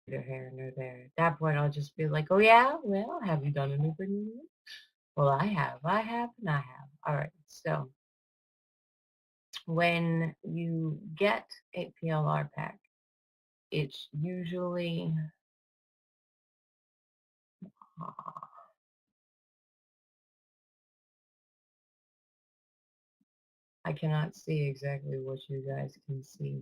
neither here nor there. At that point, I'll just be like, oh yeah, well, have you done anything yet? Well, I have, and I have. All right, so when you get a PLR pack, it's usually, I cannot see exactly what you guys can see.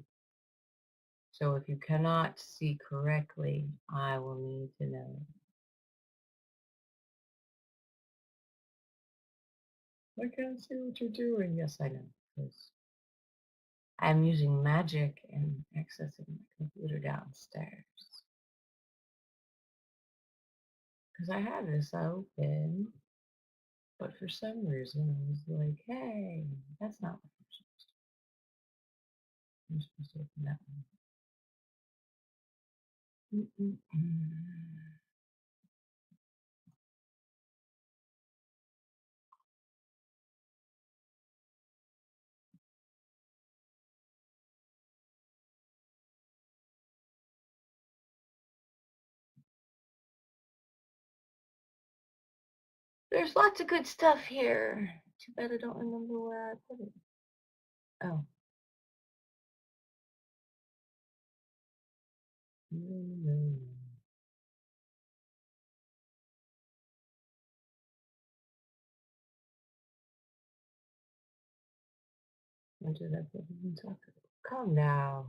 So if you cannot see correctly, I will need to know. I can't see what you're doing. Yes, I know, because I'm using magic and accessing my computer downstairs. Because I had this open, but for some reason I was like, hey, that's not what I'm supposed to open that one. There's lots of good stuff here. Too bad I don't remember where I put it. Oh. What did I put in talk about? Come now.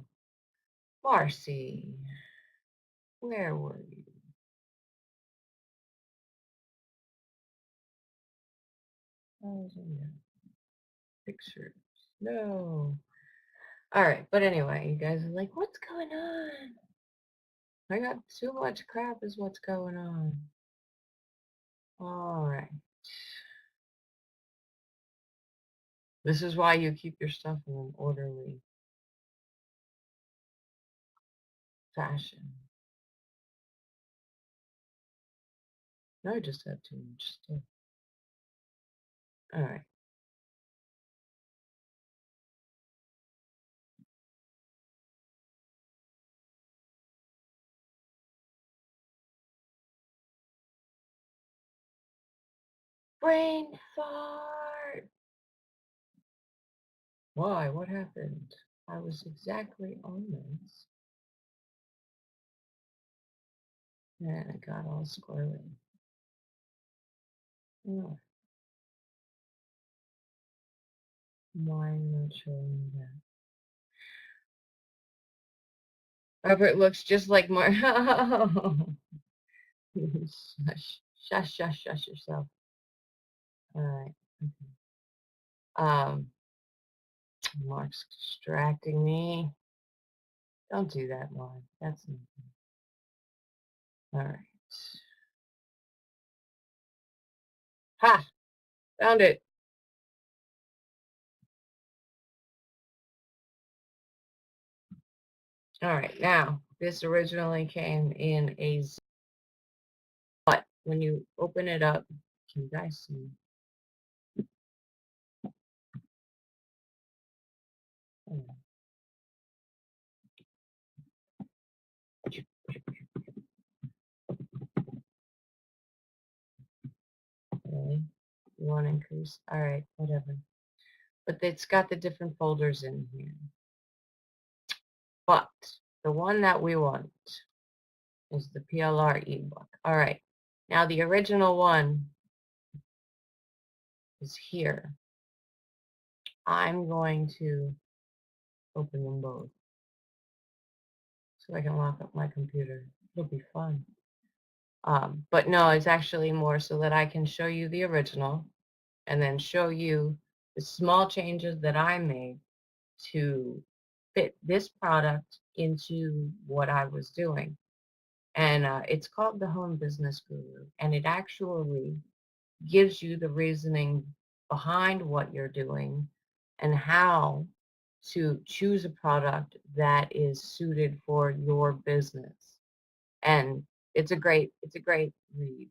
Marcy, where were you? I was in there. Pictures. No. All right, but anyway, you guys are like, what's going on? I got too much crap is what's going on. All right. This is why you keep your stuff in an orderly fashion. I just had too much stuff. All right. Brain fart. Why? What happened? I was exactly on this. And it got all squirrely. Oh, why am I not showing that? Robert looks just like Mark. Shush, shush, shush, shush yourself. All right. Okay. Mark's distracting me. Don't do that, Mark. That's nothing. All right. Ha! Found it. All right. Now, this originally came in a zip, but when you open it up, can you guys see? Oh, really? You want to increase? All right, whatever. But it's got the different folders in here. But the one that we want is the PLR ebook. All right. Now the original one is here. I'm going to open them both so I can lock up my computer. It'll be fun. But no, it's actually more so that I can show you the original and then show you the small changes that I made to fit this product into what I was doing. And it's called the Home Business Guru, and it actually gives you the reasoning behind what you're doing and how to choose a product that is suited for your business. And it's a great read.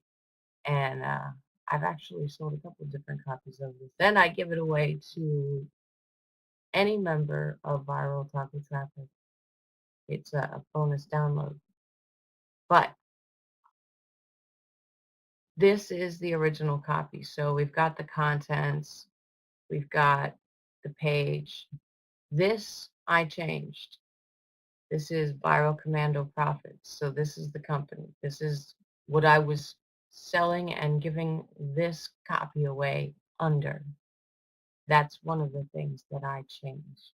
And I've actually sold a couple of different copies of this. Then I give it away to any member of Viral Taco Traffic. It's a bonus download. But this is the original copy. So we've got the contents, we've got the page. This I changed. This is Viral Commando Profits. So this is the company. This is what I was selling and giving this copy away under. That's one of the things that I changed.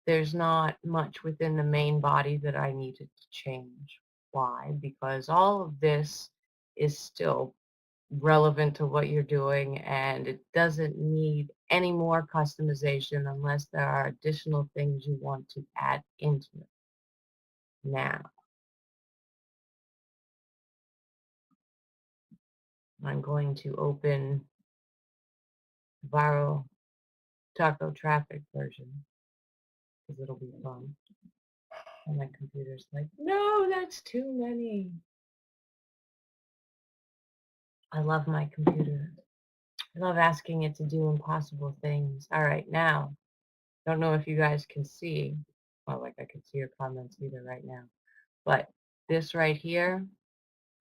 There's not much within the main body that I needed to change. Why? Because all of this is still relevant to what you're doing, and it doesn't need any more customization unless there are additional things you want to add into it. Now, I'm going to open viral taco traffic version because it'll be fun. And my computer's like, no, that's too many. I love my computer. I love asking it to do impossible things. All right, now, don't know if you guys can see, well, like I can see your comments either right now, but this right here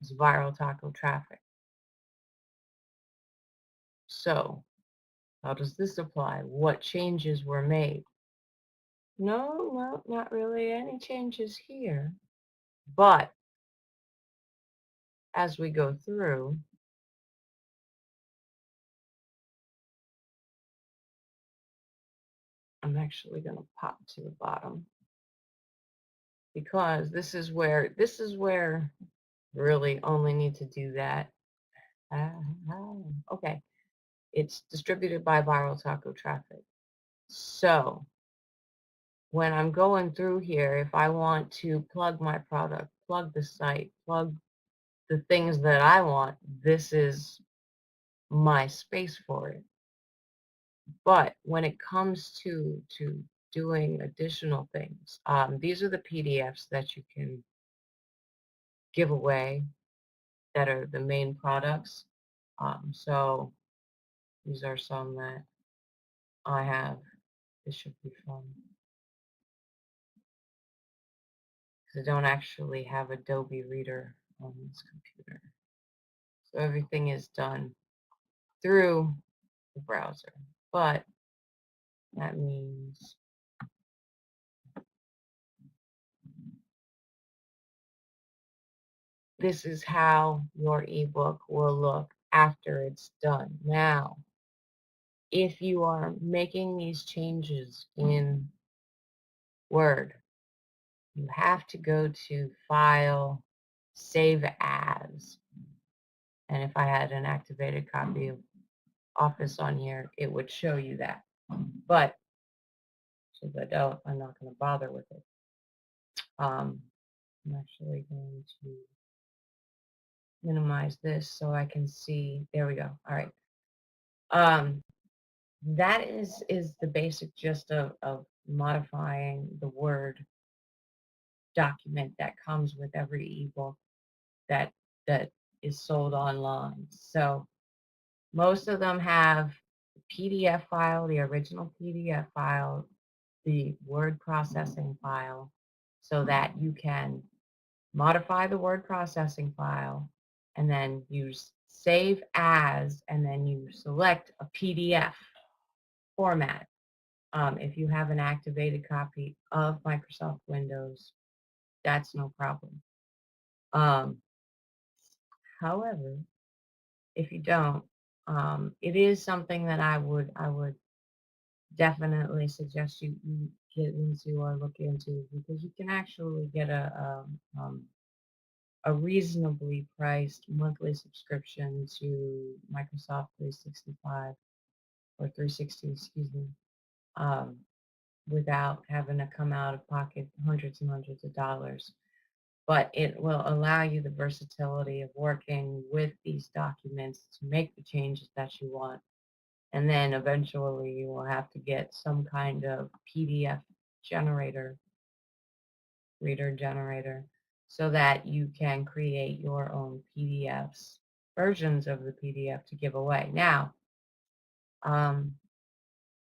is viral taco traffic. So, how does this apply? What changes were made? No, well, not really any changes here. But as we go through, I'm actually going to pop to the bottom because this is where really only need to do that. Okay. It's distributed by Viral Taco Traffic. So when I'm going through here, if I want to plug my product, plug the site, plug the things that I want, this is my space for it. But when it comes to doing additional things, these are the PDFs that you can give away that are the main products. So these are some that I have. This should be fun. Because I don't actually have Adobe Reader on this computer. So everything is done through the browser. But that means this is how your ebook will look after it's done. Now, if you are making these changes in Word, you have to go to File, Save As. And if I had an activated copy of Office on here, it would show you that. But since I don't, I'm not going to bother with it. I'm actually going to minimize this so I can see. There we go. All right. That is the basic gist of modifying the Word document that comes with every ebook that is sold online. So most of them have the PDF file, the original PDF file, the word processing file, so that you can modify the word processing file and then use save as, and then you select a PDF format. If you have an activated copy of Microsoft Windows, that's no problem. However, if you don't, it is something that I would definitely suggest you get into or look into, because you can actually get a reasonably priced monthly subscription to Microsoft 365 or 360, excuse me, without having to come out of pocket hundreds and hundreds of dollars. But it will allow you the versatility of working with these documents to make the changes that you want. And then eventually you will have to get some kind of PDF generator, reader generator, so that you can create your own PDFs, versions of the PDF to give away. Now,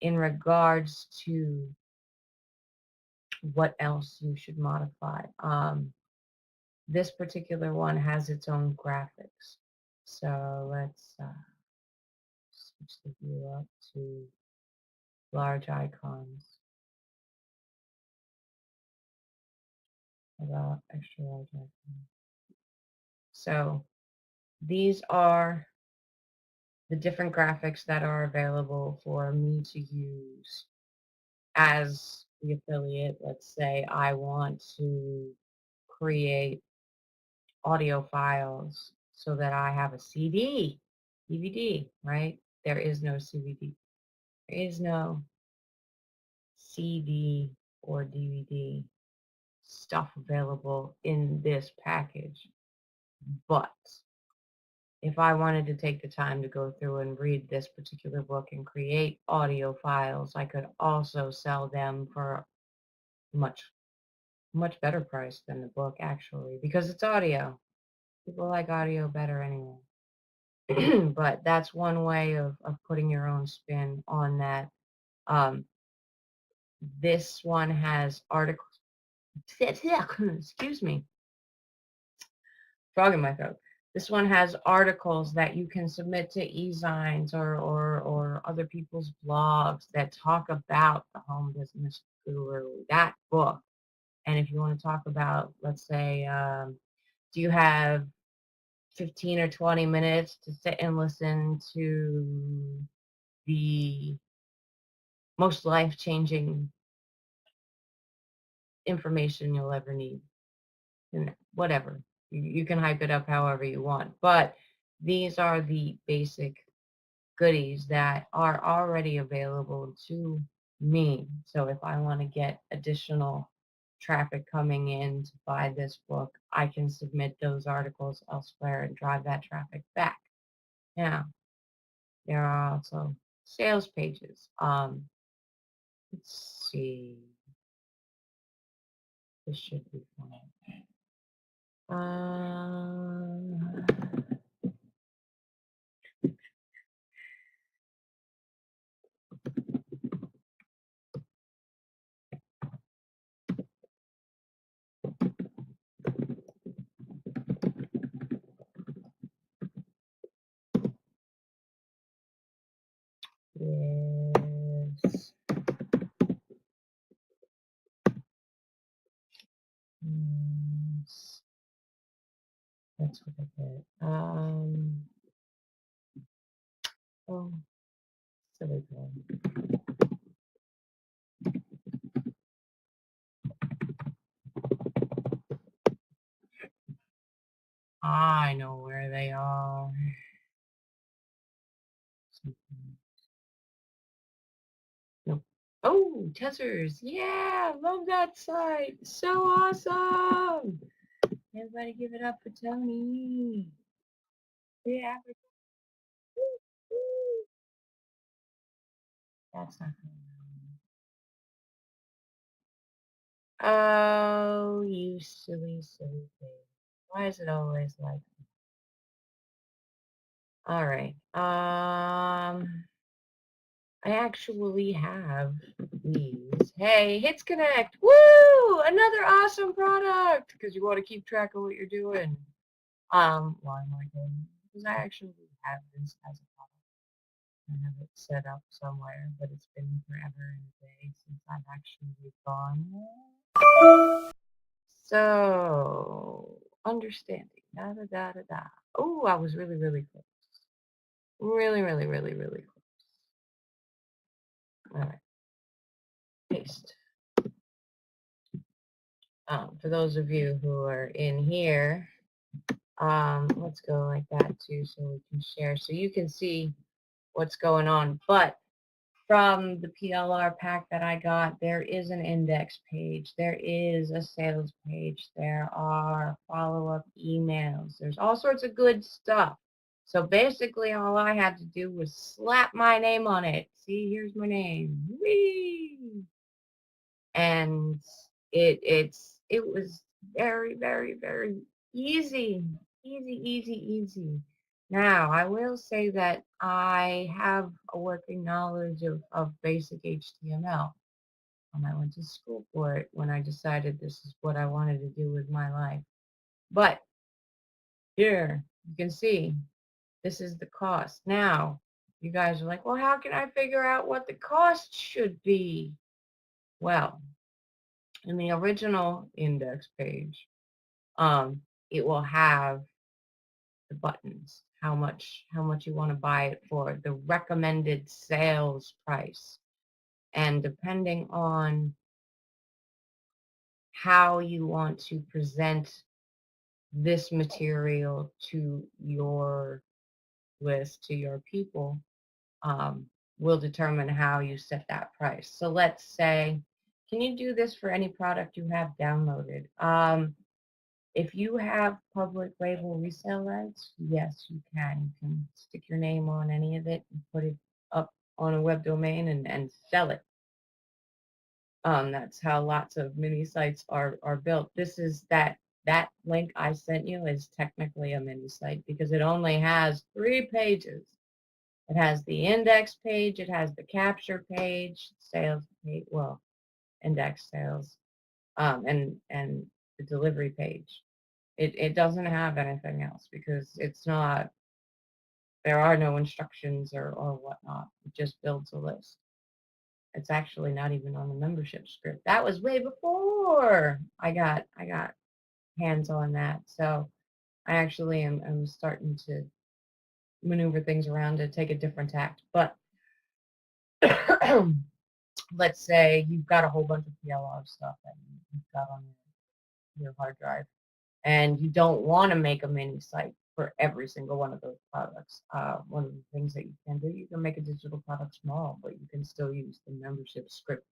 in regards to what else you should modify. This particular one has its own graphics. So let's switch the view up to large icons. About extra large icons. So these are the different graphics that are available for me to use as the affiliate. Let's say I want to create audio files so that I have a CD, DVD, right? There is no CVD. There is no CD or DVD stuff available in this package. But if I wanted to take the time to go through and read this particular book and create audio files, I could also sell them for much, much better price than the book, actually, because it's audio. People like audio better anyway. But that's one way of putting your own spin on that. This one has articles. Excuse me. Frog in my throat. This one has articles that you can submit to e-zines or other people's blogs that talk about the home business guru, that book. And if you want to talk about, let's say, do you have 15 or 20 minutes to sit and listen to the most life-changing information you'll ever need? And whatever. You can hype it up however you want. But these are the basic goodies that are already available to me. So if I want to get additional traffic coming in to buy this book, I can submit those articles elsewhere and drive that traffic back. Now, there are also sales pages. Let's see. This should be fine. Yes. Yes. That's what I get. Oh, silly boy. I know where they are. Nope. Oh, Tessers. Yeah, love that site. So awesome. Everybody give it up for Tony. Yeah. That's not going on. Oh, you silly, silly thing. Why is it always like that? All right. I actually have these. Hey, Hits Connect. Woo! Another awesome product because you want to keep track of what you're doing. Why am I doing? Because I actually have this as a product. I have it set up somewhere, but it's been forever and a day since I've actually gone there. So, understanding. Da da da da da. Oh, I was really, really close. Really, really, really, really close. All right. Paste. For those of you who are in here, let's go like that too so we can share so you can see what's going on. But from the PLR pack that I got, there is an index page, there is a sales page, there are follow-up emails, there's all sorts of good stuff. So basically all I had to do was slap my name on it. See, here's my name. Whee! And it was very, very, very easy. Easy. Now, I will say that I have a working knowledge of basic HTML. I went to school for it when I decided this is what I wanted to do with my life. But here, you can see, this is the cost. Now, you guys are like, well, how can I figure out what the cost should be? Well, in the original index page, it will have the buttons, how much you want to buy it for, the recommended sales price. And depending on how you want to present this material to your list, to your people, um, will determine how you set that price. So let's say, can you do this for any product you have downloaded? If you have public label resale rights, yes, you can. You can stick your name on any of it and put it up on a web domain and sell it. That's how lots of mini sites are built. This is that link I sent you is technically a mini site because it only has 3 pages. It has the index page, it has the capture page, sales page, well, index sales, and the delivery page. It doesn't have anything else because it's not, there are no instructions or whatnot. It just builds a list. It's actually not even on the membership script. That was way before I got hands on that. So I actually am starting to maneuver things around to take a different tact. But let's say you've got a whole bunch of PLR stuff that you've got on your hard drive, and you don't want to make a mini site for every single one of those products. One of the things that you can do, you can make a digital product small, but you can still use the membership script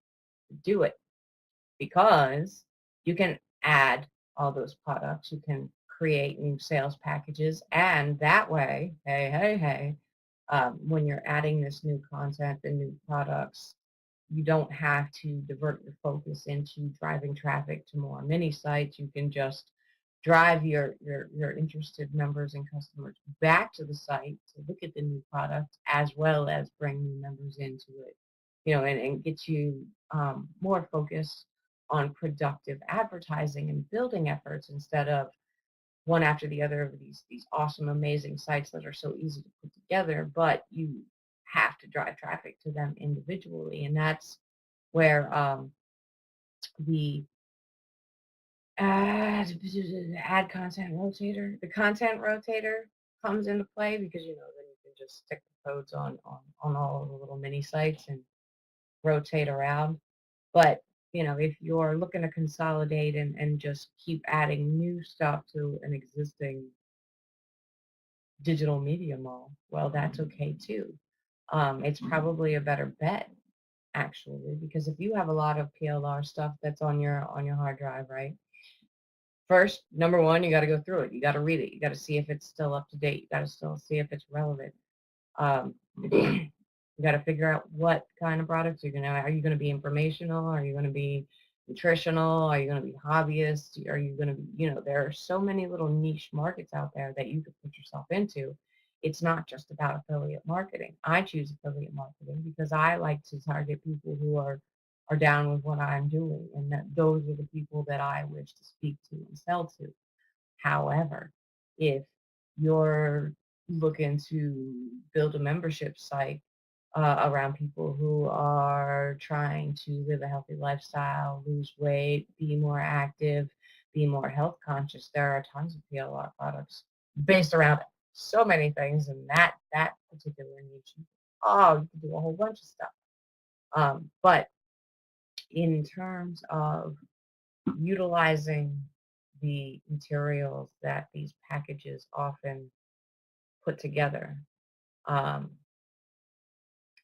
to do it because you can add all those products. You can create new sales packages, and that way, hey, when you're adding this new content and new products, you don't have to divert your focus into driving traffic to more mini sites. You can just drive your interested members and customers back to the site to look at the new product as well as bring new members into it, and get you more focused on productive advertising and building efforts instead of one after the other of these awesome, amazing sites that are so easy to put together, but you have to drive traffic to them individually. And that's where the ad content rotator, the content rotator comes into play because, then you can just stick the codes on all of the little mini sites and rotate around. But, if you're looking to consolidate and just keep adding new stuff to an existing digital media mall, well, that's okay too. It's probably a better bet actually, because if you have a lot of PLR stuff that's on your hard drive, right? First, number one, you got to go through it. You got to read it. You got to see if it's still up to date. You got to still see if it's relevant. Um, you got to figure out what kind of products you're gonna. Are you going to be informational? Are you going to be nutritional? Are you going to be hobbyist? Are you going to be, there are so many little niche markets out there that you could put yourself into. It's not just about affiliate marketing. I choose affiliate marketing because I like to target people who are down with what I'm doing, and that those are the people that I wish to speak to and sell to. However, if you're looking to build a membership site around people who are trying to live a healthy lifestyle, lose weight, be more active, be more health conscious, there are tons of PLR products based around so many things, and that particular niche. Oh, you can do a whole bunch of stuff. But in terms of utilizing the materials that these packages often put together.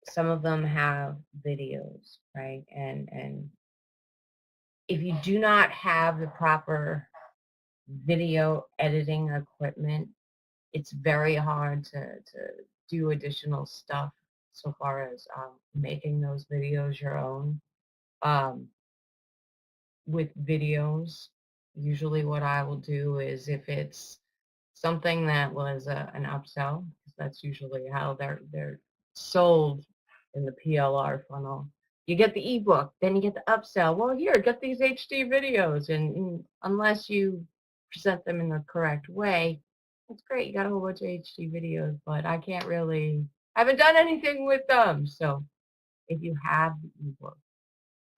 Some of them have videos, right? And if you do not have the proper video editing equipment, it's very hard to do additional stuff so far as making those videos your own. Um, with videos, usually what I will do is if it's something that was an upsell, because that's usually how they're sold in the PLR funnel. You get the ebook, then you get the upsell. Well, here, get these HD videos, and unless you present them in the correct way, that's great. You got a whole bunch of HD videos, but I haven't done anything with them. So if you have the ebook,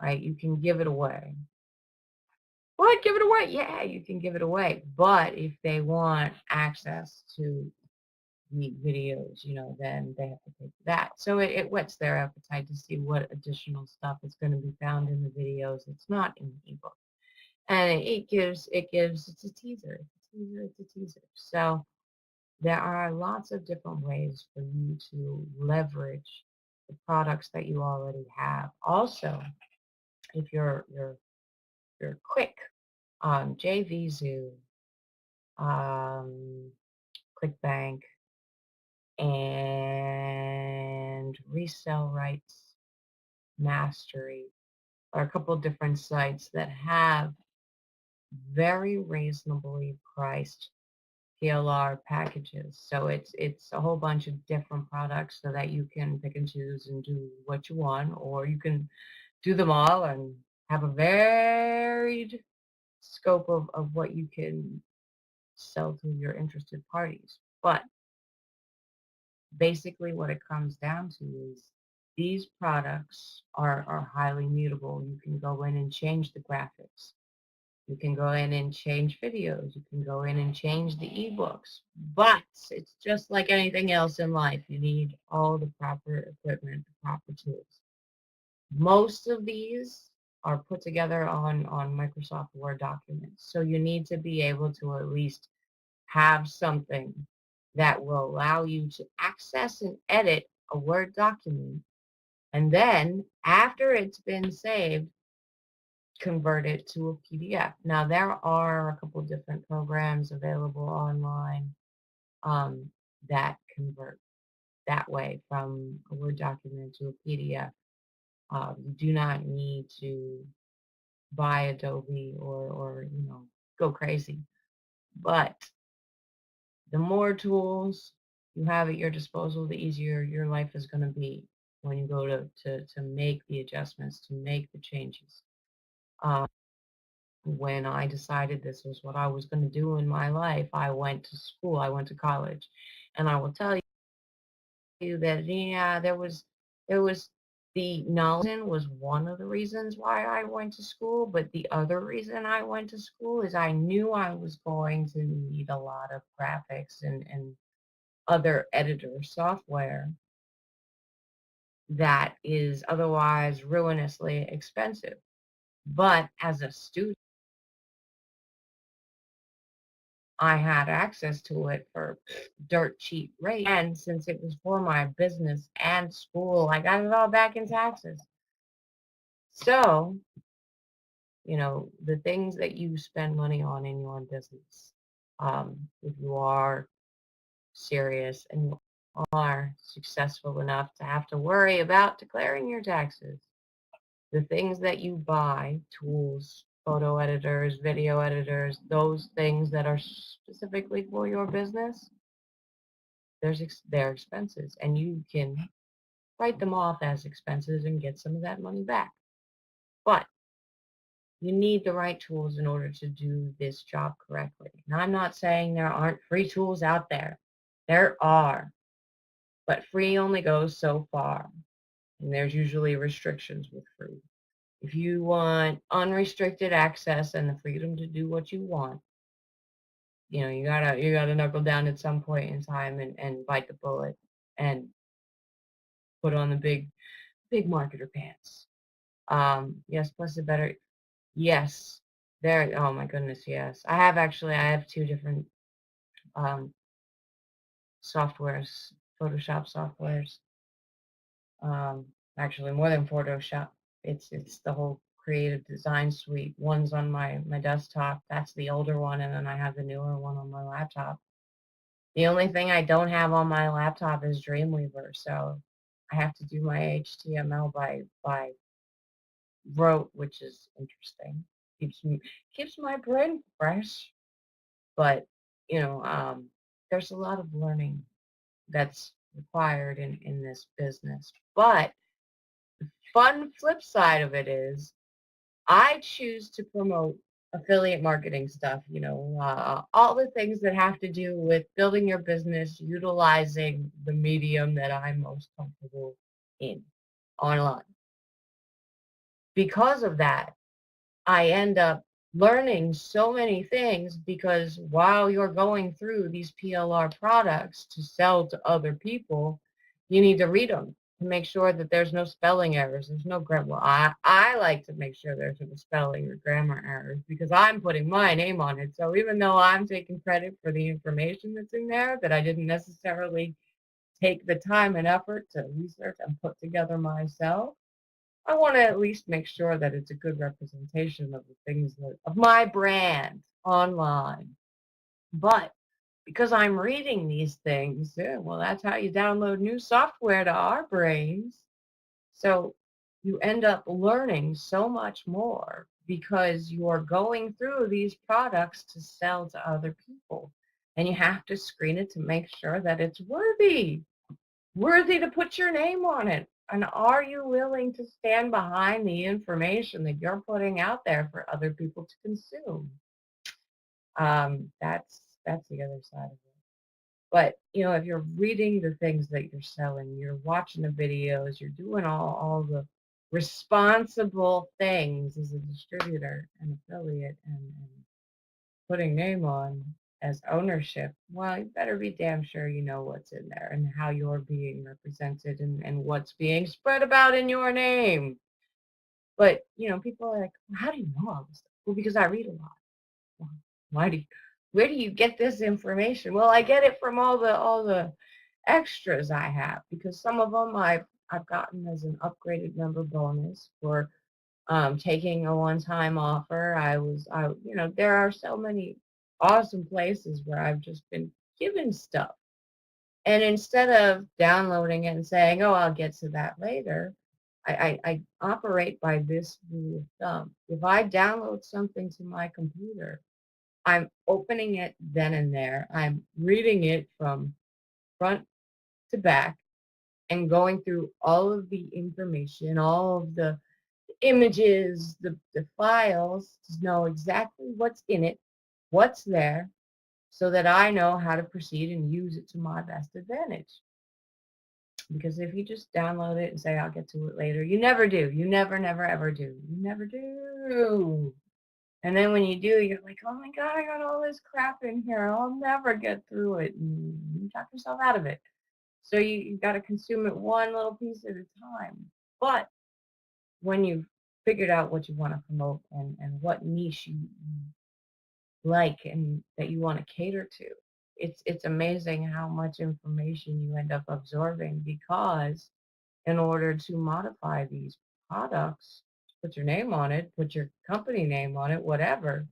right, you can give it away. What? Give it away? Yeah, you can give it away. But if they want access to the videos, then they have to pay for that. So it whets their appetite to see what additional stuff is going to be found in the videos. It's not in the ebook. And it's a teaser. It's a teaser. So there are lots of different ways for you to leverage the products that you already have. Also, if you're quick, JVZoo, um, ClickBank, and Resell Rights Mastery are a couple of different sites that have very reasonably priced PLR packages. So it's a whole bunch of different products so that you can pick and choose and do what you want, or you can do them all and have a varied scope of what you can sell to your interested parties. But basically what it comes down to is these products are highly mutable. You can go in and change the graphics. You can go in and change videos. You can go in and change the ebooks. But it's just like anything else in life. You need all the proper equipment, the proper tools. Most of these are put together on Microsoft Word documents. So you need to be able to at least have something that will allow you to access and edit a Word document. And then after it's been saved, convert it to a PDF. Now, there are a couple different programs available online um, that convert that way from a Word document to a PDF. You do not need to buy Adobe or go crazy. But the more tools you have at your disposal, the easier your life is going to be when you go to make the adjustments, to make the changes. Uh, when I decided this was what I was going to do in my life, I went to school, I went to college. And I will tell you that, yeah, there was the knowledge was one of the reasons why I went to school, but the other reason I went to school is I knew I was going to need a lot of graphics and other editor software that is otherwise ruinously expensive. But as a student, I had access to it for dirt cheap rate. And since it was for my business and school, I got it all back in taxes. So, the things that you spend money on in your business, if you are serious and you are successful enough to have to worry about declaring your taxes, the things that you buy, tools, photo editors, video editors, those things that are specifically for your business, they're expenses, and you can write them off as expenses and get some of that money back. But you need the right tools in order to do this job correctly. Now, I'm not saying there aren't free tools out there. There are, but free only goes so far, and there's usually restrictions with free. If you want unrestricted access and the freedom to do what you want, you gotta knuckle down at some point in time and bite the bullet and put on the big marketer pants. Yes, plus the better. Yes, there. Oh my goodness, yes. I have two different um, softwares, Photoshop softwares. Actually, more than Photoshop. It's the whole creative design suite. One's on my desktop. That's the older one, and then I have the newer one on my laptop. The only thing I don't have on my laptop is Dreamweaver, so I have to do my HTML by rote, which is interesting. Keeps my brain fresh, but there's a lot of learning that's required in this business. But Fun flip side of it is I choose to promote affiliate marketing stuff, all the things that have to do with building your business, utilizing the medium that I'm most comfortable in online. Because of that, I end up learning so many things because while you're going through these PLR products to sell to other people, you need to read them to make sure that there's no spelling errors. There's no grammar. Well, I like to make sure there's no spelling or grammar errors because I'm putting my name on it. So even though I'm taking credit for the information that's in there that I didn't necessarily take the time and effort to research and put together myself, I want to at least make sure that it's a good representation of the things that of my brand online. But because I'm reading these things, yeah, well, that's how you download new software to our brains. So you end up learning so much more because you're going through these products to sell to other people. And you have to screen it to make sure that it's worthy to put your name on it. And are you willing to stand behind the information that you're putting out there for other people to consume? That's the other side of it. But if you're reading the things that you're selling, you're watching the videos, you're doing all the responsible things as a distributor and affiliate and putting name on as ownership, well, you better be damn sure you know what's in there and how you're being represented and what's being spread about in your name. But, people are like, well, how do you know all this stuff? Well, because I read a lot. Well, why do you, where do you get this information? Well, I get it from all the extras I have because some of them I've gotten as an upgraded member bonus for taking a one-time offer. There are so many awesome places where I've just been given stuff. And instead of downloading it and saying, oh, I'll get to that later, I operate by this rule of thumb. If I download something to my computer, I'm opening it then and there. I'm reading it from front to back and going through all of the information, all of the images, the files, to know exactly what's in it, what's there, so that I know how to proceed and use it to my best advantage. Because if you just download it and say, I'll get to it later, you never do. You never, never, ever do. You never do. And then when you do, you're like, oh my God, I got all this crap in here. I'll never get through it. And you talk yourself out of it. So you got to consume it one little piece at a time. But when you've figured out what you want to promote and what niche you like and that you want to cater to, it's amazing how much information you end up absorbing because in order to modify these products, put your name on it, put your company name on it, whatever,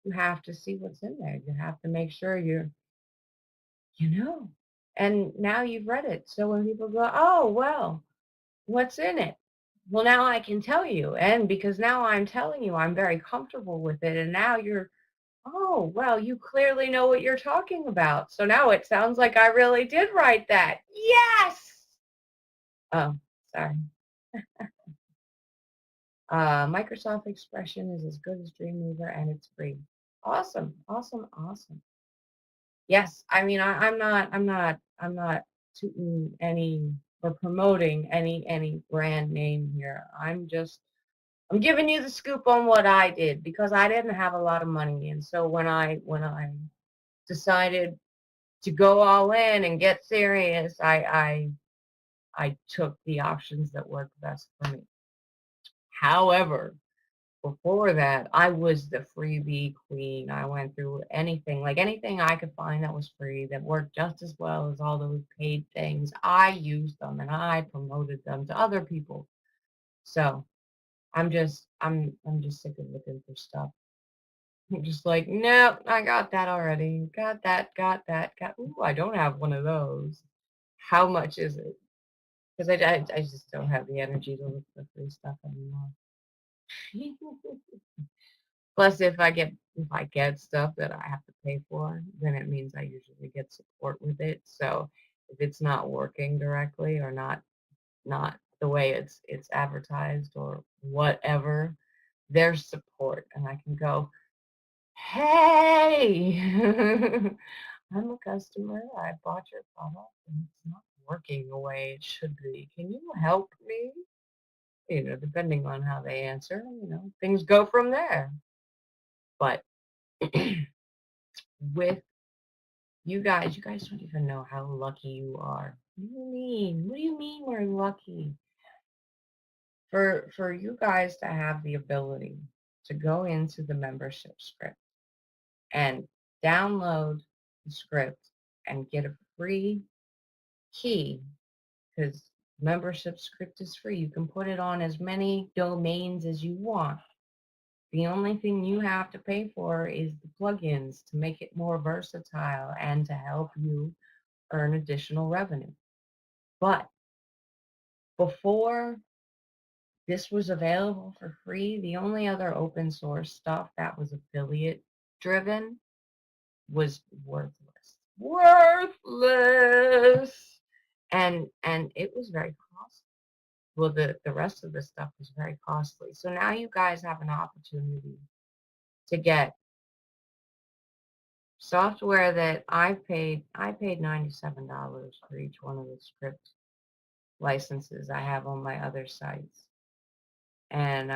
you have to see what's in there. You have to make sure you know. And now you've read it. So when people go, oh, well, what's in it? Well, now I can tell you. And because now I'm telling you, I'm very comfortable with it. And now oh, well, you clearly know what you're talking about. So now it sounds like I really did write that. Yes! Oh, sorry. Microsoft Expression is as good as Dreamweaver and it's free. Awesome, awesome, awesome. Yes, I mean, I'm not tooting any or promoting any brand name here. I'm giving you the scoop on what I did because I didn't have a lot of money. And so when I decided to go all in and get serious, I took the options that worked best for me. However, before that, I was the freebie queen. I went through anything I could find that was free, that worked just as well as all those paid things. I used them and I promoted them to other people. So I'm just sick of looking for stuff. I'm just like, nope, I got that already. Got that, ooh, I don't have one of those. How much is it? Because I just don't have the energy to look for free stuff anymore. Plus, if I get stuff that I have to pay for, then it means I usually get support with it. So if it's not working directly or not the way it's advertised or whatever, their support, and I can go, "Hey, I'm a customer. I bought your product and it's not working the way it should be. Can you help me?" Depending on how they answer, things go from there. But with you guys don't even know how lucky you are. What do you mean? What do you mean we're lucky? For you guys to have the ability to go into the membership script and download the script and get a free key, because membership script is free. You can put it on as many domains as you want. The only thing you have to pay for is the plugins to make it more versatile and to help you earn additional revenue. But before this was available for free, the only other open source stuff that was affiliate driven was worthless. Worthless. And it was very costly. Well, the rest of the stuff was very costly. So now you guys have an opportunity to get software that I paid $97 for each one of the script licenses I have on my other sites. And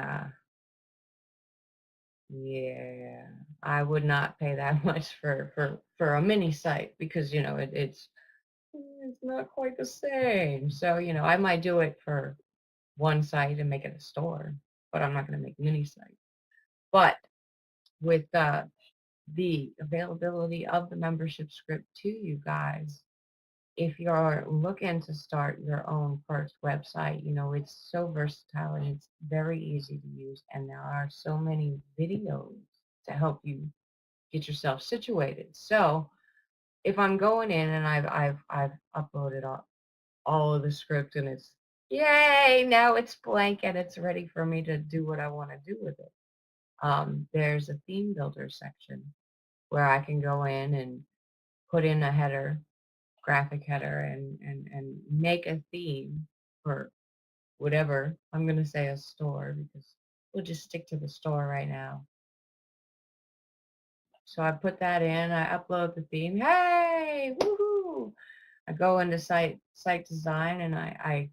yeah, I would not pay that much for a mini site because it's not quite the same. So, I might do it for one site and make it a store, but I'm not going to make mini sites. But with the availability of the membership script to you guys, if you're looking to start your own first website, it's so versatile and it's very easy to use. And there are so many videos to help you get yourself situated. So if I'm going in and I've uploaded all of the script and it's yay, now it's blank and it's ready for me to do what I want to do with it. There's a theme builder section where I can go in and put in a header, graphic header, and make a theme for whatever. I'm going to say a store because we'll just stick to the store right now. So I put that in, I upload the theme. Hey, woohoo! I go into site design and I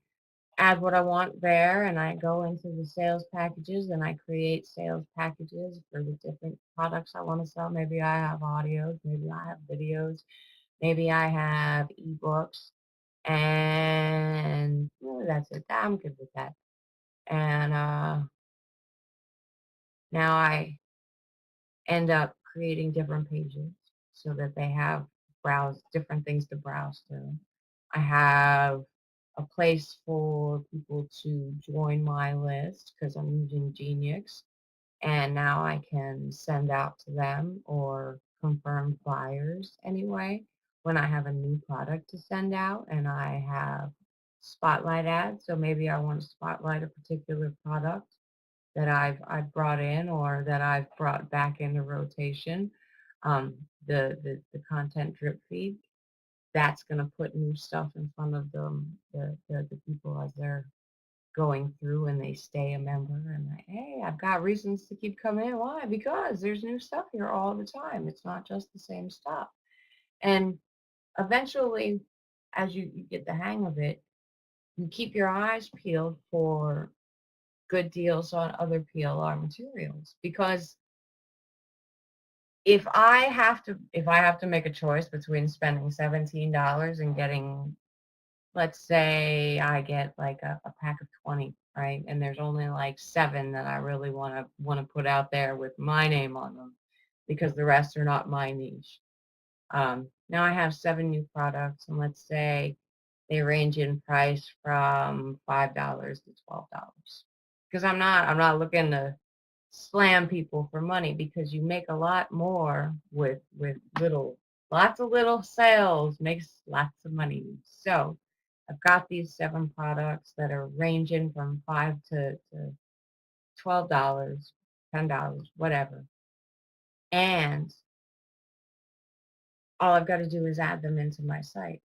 add what I want there, and I go into the sales packages and I create sales packages for the different products I want to sell. Maybe I have audios, maybe I have videos, maybe I have ebooks, and that's it. I'm good with that. And now I end up creating different pages so that they have different things to browse through. I have a place for people to join my list because I'm using Genius, and now I can send out to them or confirm buyers anyway when I have a new product to send out and I have spotlight ads. So maybe I want to spotlight a particular product that I've brought in or that I've brought back into rotation. The content drip feed, that's going to put new stuff in front of the people as they're going through and they stay a member and like, hey, I've got reasons to keep coming in. Why? Because there's new stuff here all the time. It's not just the same stuff. And eventually, as you get the hang of it, you keep your eyes peeled for good deals on other PLR materials. Because if I have to make a choice between spending $17 and getting, let's say I get like a pack of 20, right? And there's only like 7 that I really want to put out there with my name on them because the rest are not my niche. Now I have 7 new products, and let's say they range in price from $5 to $12. Because I'm not looking to slam people for money, because you make a lot more with lots of little sales makes lots of money. So I've got these 7 products that are ranging from $5 to $12, $10, whatever. And all I've got to do is add them into my site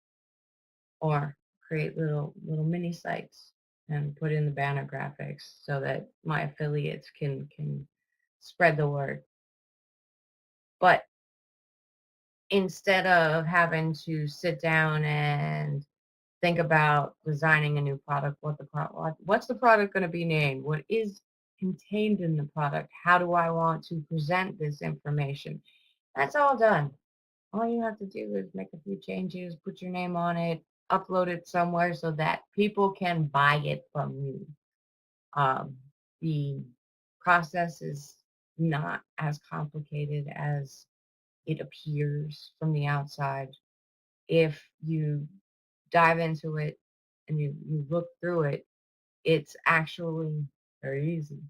or create little mini sites and put in the banner graphics so that my affiliates can spread the word. But instead of having to sit down and think about designing a new product, what's the product going to be named? What is contained in the product? How do I want to present this information? That's all done. All you have to do is make a few changes, put your name on it, upload it somewhere so that people can buy it from you. The process is not as complicated as it appears from the outside. If you dive into it and you look through it, it's actually very easy,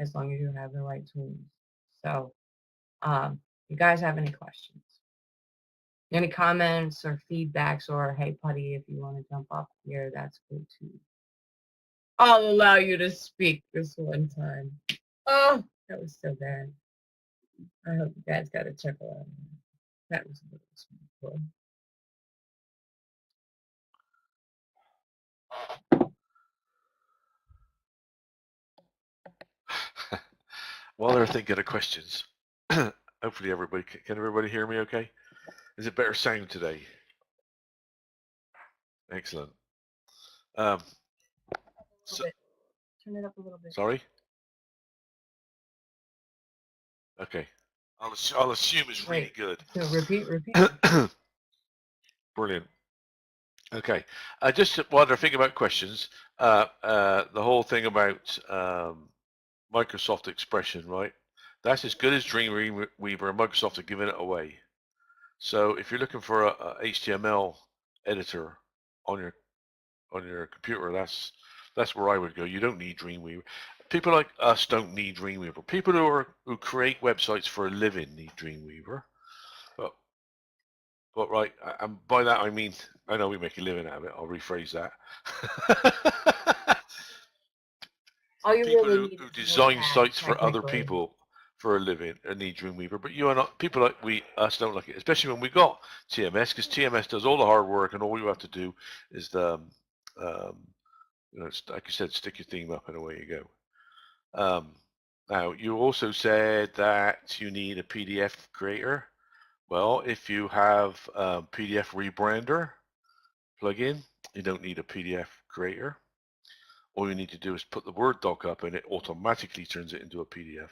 as long as you have the right tools. So, you guys have any questions? Any comments or feedbacks, or hey, Putty, if you want to jump off here, that's cool too. I'll allow you to speak this one time. Oh, that was so bad. I hope you guys got a chuckle out of that. That was a little cool. While they're thinking of questions, hopefully can everybody hear me okay? Is it better sound today? Excellent. So, Turn it up a little bit. sorry? Okay. I'll assume it's really good. So repeat. Brilliant. Okay. Just while they're thinking about questions, the whole thing about Microsoft Expression, right? That's as good as Dreamweaver, and Microsoft are giving it away. So if you're looking for a HTML editor on your computer, that's where I would go. You don't need Dreamweaver. People like us don't need Dreamweaver. People who create websites for a living need Dreamweaver. But right, and by that I mean, I know we make a living out of it. I'll rephrase that. People who design sites for other people for a living need Dreamweaver, but you are not. People like us don't like it, especially when we got TMS, because TMS does all the hard work, and all you have to do is like you said, stick your theme up, and away you go. Now, you also said that you need a PDF creator. Well, if you have PDF rebrander plugin, you don't need a PDF creator. All you need to do is put the Word doc up, and it automatically turns it into a PDF.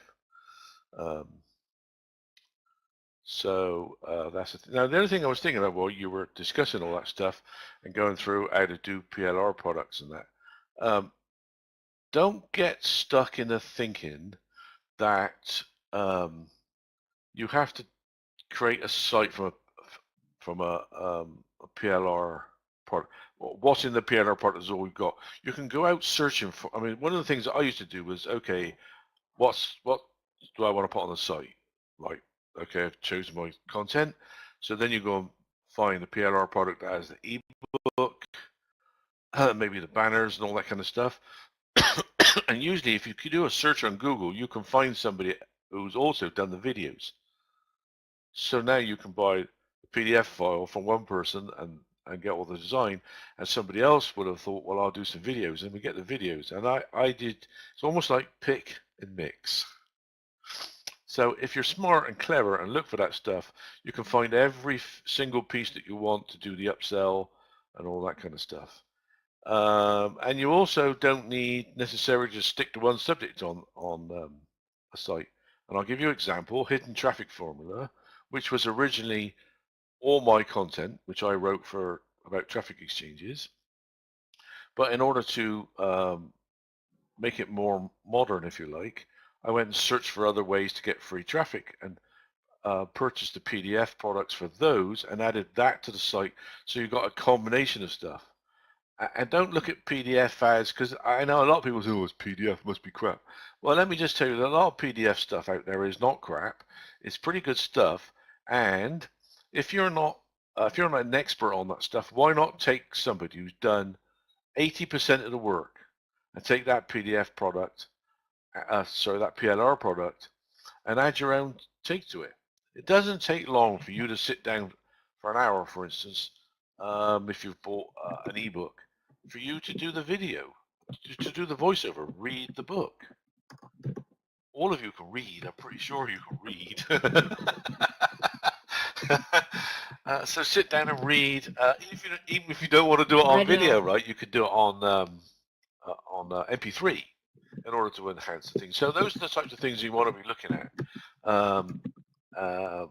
So that's now the other thing I was thinking about while you were discussing all that stuff and going through how to do PLR products and that. Don't get stuck in the thinking that you have to create a site from a PLR part. What's in the PLR part is all we've got. You can go out searching for. I mean, one of the things that I used to do was, okay, what do I want to put on the site? Like, okay, I've chosen my content. So then you go and find the PLR product that has the ebook, maybe the banners and all that kind of stuff. And usually, if you do a search on Google, you can find somebody who's also done the videos. So now you can buy a PDF file from one person and get all the design, and somebody else would have thought, well, I'll do some videos, and we get the videos. And I did, it's almost like pick and mix. So if you're smart and clever and look for that stuff, you can find every single piece that you want to do the upsell and all that kind of stuff. And you also don't need necessarily to stick to one subject on a site. And I'll give you an example, hidden traffic formula, which was originally all my content, which I wrote for about traffic exchanges. But in order to make it more modern, if you like, I went and searched for other ways to get free traffic and purchased the PDF products for those and added that to the site. So you've got a combination of stuff. And don't look at PDF as, because I know a lot of people say, oh, it's PDF, must be crap. Well, let me just tell you that a lot of PDF stuff out there is not crap. It's pretty good stuff. And if you're not an expert on that stuff, why not take somebody who's done 80% of the work and take that PDF product, that PLR product, and add your own take to it. It doesn't take long for you to sit down for an hour, for instance, if you've bought an ebook, for you to do the video. to do the voiceover, read the book. All of you can read. I'm pretty sure you can read. So sit down and read. Even if you don't want to do it on I video, know. right? You could do it on MP3 in order to enhance the thing. So those are the types of things you want to be looking at. Um, uh,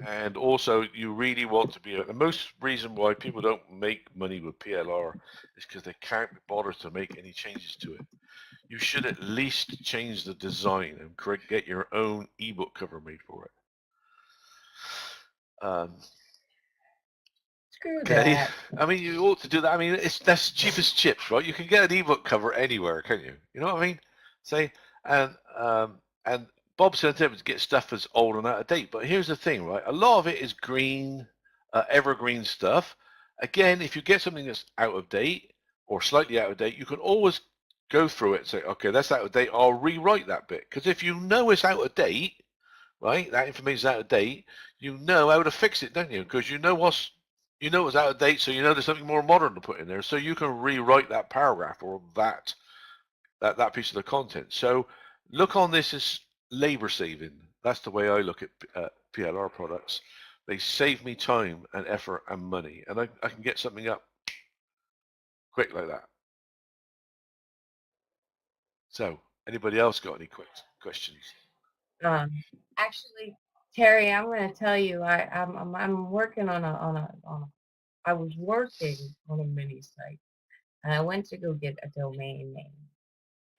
and also, you really want to be. The most reason why people don't make money with PLR is because they can't be bothered to make any changes to it. You should at least change the design and get your own ebook cover made for it. Screw Okay, that. I mean, you ought to do that. I mean, that's cheap as chips, right? You can get an ebook cover anywhere, can you? You know what I mean? Say, and Bob said to get stuff that's old and out of date. But here's the thing, right? A lot of it is green, evergreen stuff. Again, if you get something that's out of date or slightly out of date, you can always go through it and say, okay, that's out of date. I'll rewrite that bit because if you know it's out of date, right? That information's out of date. You know how to fix it, don't you? Because you know it's out of date, so you know there's something more modern to put in there. So you can rewrite that paragraph or that piece of the content. So look on this as labor saving. That's the way I look at PLR products. They save me time and effort and money, and I can get something up quick like that. So anybody else got any quick questions? Um, Actually, Terry, I'm going to tell you, I'm working I was working on a mini site, and I went to go get a domain name.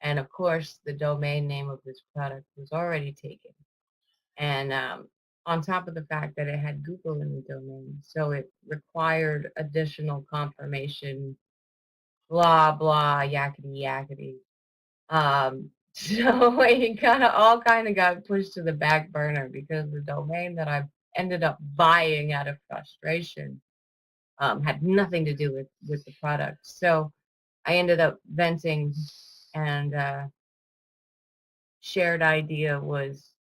And of course, the domain name of this product was already taken. And on top of the fact that it had Google in the domain, so it required additional confirmation, blah, blah, yakety, yakety. So it kind of got pushed to the back burner because the domain that I ended up buying out of frustration had nothing to do with the product. So I ended up venting, and shared idea was,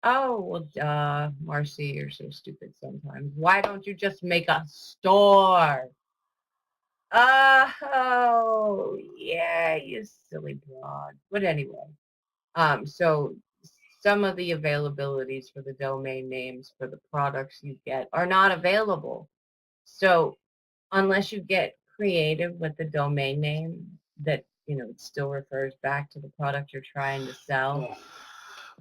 oh, well, duh, Marcy, you're so stupid sometimes. Why don't you just make a store? Oh, yeah, you silly broad. But anyway, so some of the availabilities for the domain names for the products you get are not available. So unless you get creative with the domain name that, it still refers back to the product you're trying to sell,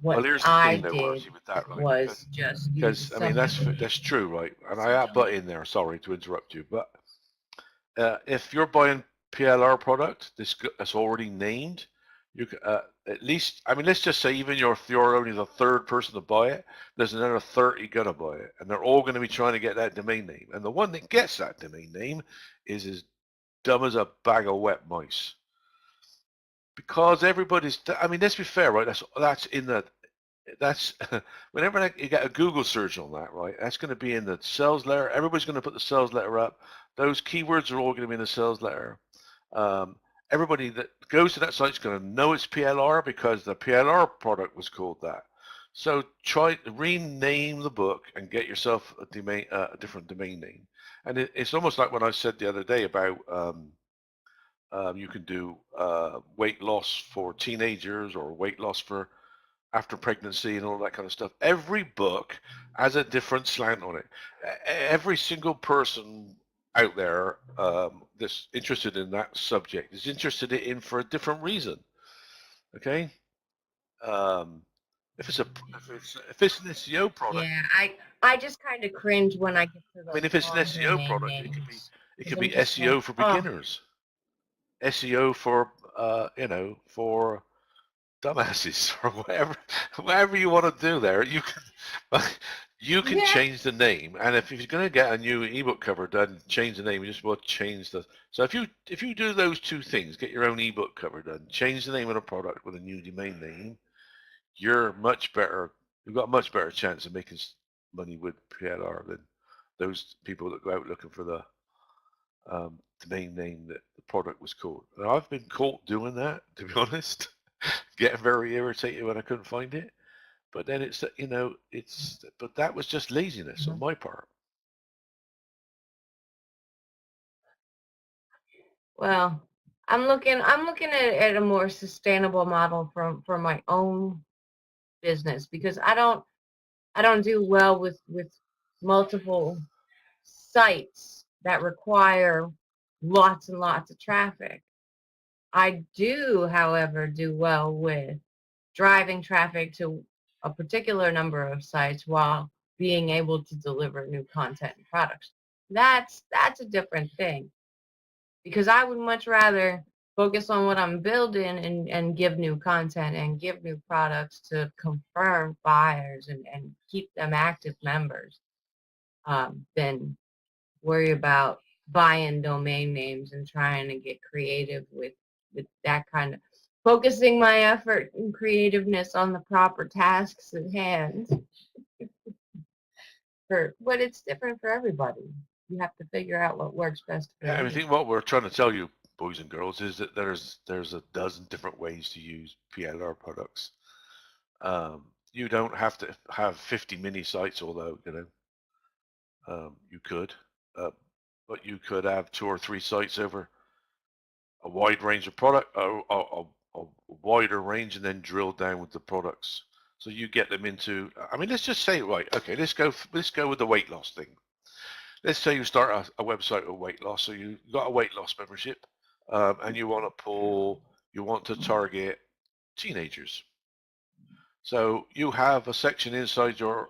Well, what here's the I thing though, did Marcy, with that, right? was just use a Because I mean subdomain. that's true, right? And I butt in there. Sorry to interrupt you, but if you're buying PLR product that's already named, you can, at least, I mean, let's just say even if you're only the third person to buy it, there's another 30 gonna buy it, and they're all going to be trying to get that domain name. And the one that gets that domain name is as dumb as a bag of wet mice. Because everybody's, I mean, let's be fair, right? That's in the that's whenever you get a Google search on that, right? That's going to be in the sales letter. Everybody's going to put the sales letter up. Those keywords are all going to be in the sales letter. Um, Everybody that goes to that site is going to know it's PLR because the PLR product was called that. So try to rename the book and get yourself a different domain name. And it's almost like what I said the other day about you can do weight loss for teenagers or weight loss for after pregnancy and all that kind of stuff. Every book has a different slant on it. Every single person out there that's interested in that subject is interested in for a different reason. Okay, um, if it's an SEO product, Yeah, I just kind of cringe when I get to I mean, those if it's an long SEO domain product, names it because could I'm be just like, SEO for oh, beginners, SEO for for dumbasses or whatever you want to do there. You can yeah, change the name, and if you're going to get a new ebook cover done, change the name. You just want to change the. So if you do those two things, get your own ebook cover done, change the name of the product with a new domain name, you're much better. You've got a much better chance of making money with PLR than those people that go out looking for the domain name that the product was called. And I've been caught doing that, to be honest, getting very irritated when I couldn't find it. But then but that was just laziness on mhm. my part. Well, I'm looking at a more sustainable model for my own business, because I don't do well with multiple sites that require lots and lots of traffic. I do, however, do well with driving traffic to a particular number of sites while being able to deliver new content and products. That's a different thing, because I would much rather focus on what I'm building and give new content and give new products to confirm buyers and keep them active members, than worry about buying domain names and trying to get creative with that kind of focusing my effort and creativeness on the proper tasks at hand. But it's different for everybody. You have to figure out what works best for I you. think what we're trying to tell you, boys and girls, is that there's a dozen different ways to use PLR products. You don't have to have 50 mini sites, although you could, uh, but you could have 2 or 3 sites over a wide range of product, a wider range, and then drill down with the products. So you get them into. I mean, let's just say, right, okay, let's go with the weight loss thing. Let's say you start a website with weight loss. So you got a weight loss membership, and you want to target teenagers. So you have a section inside your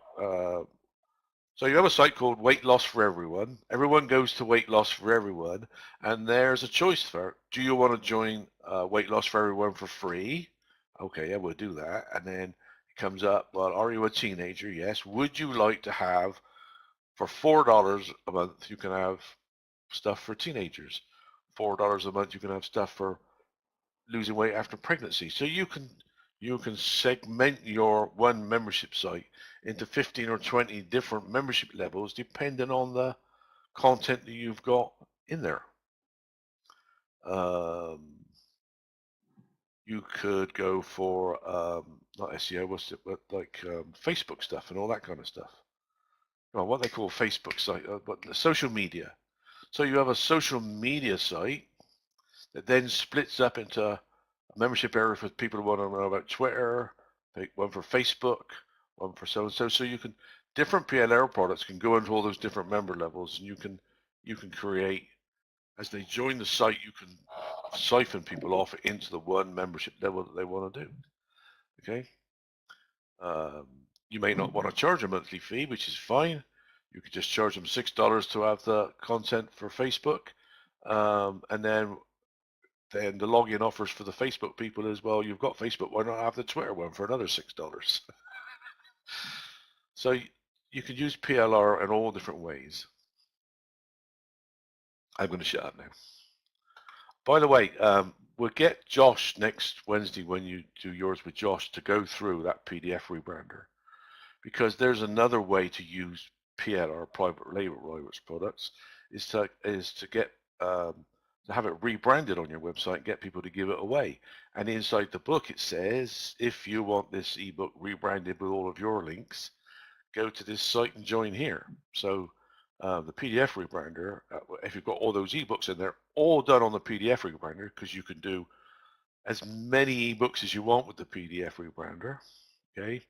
so you have a site called Weight Loss for Everyone. Everyone goes to Weight Loss for Everyone, and there's a choice for, do you want to join Weight Loss for Everyone for free? Okay, yeah, we'll do that. And then it comes up, well, are you a teenager? Yes. Would you like to have, for $4 a month, you can have stuff for teenagers. $4 a month, you can have stuff for losing weight after pregnancy. So you can segment your one membership site into 15 or 20 different membership levels depending on the content that you've got in there. You could go for not SEO, what's it, but like Facebook stuff and all that kind of stuff. Well, what they call Facebook site, but the social media. So you have a social media site that then splits up into a membership area for people who want to know about Twitter, one for Facebook, one for so and so. So you can different PLR products can go into all those different member levels, and you can create, as they join the site, you can siphon people off into the one membership level that they want to do. Okay. You may not want to charge a monthly fee, which is fine. You could just charge them $6 to have the content for Facebook, and then the login offers for the Facebook people is, well, you've got Facebook, why not have the Twitter one for another $6? So you can use PLR in all different ways. I'm going to shut up now. By the way, we'll get Josh next Wednesday when you do yours with Josh to go through that PDF rebrander, because there's another way to use PLR, private label rights products, is to get to have it rebranded on your website and get people to give it away. And inside the book it says, if you want this ebook rebranded with all of your links, go to this site and join here. So the PDF rebrander, if you've got all those ebooks in there, all done on the PDF rebrander, because you can do as many ebooks as you want with the PDF rebrander. Okay.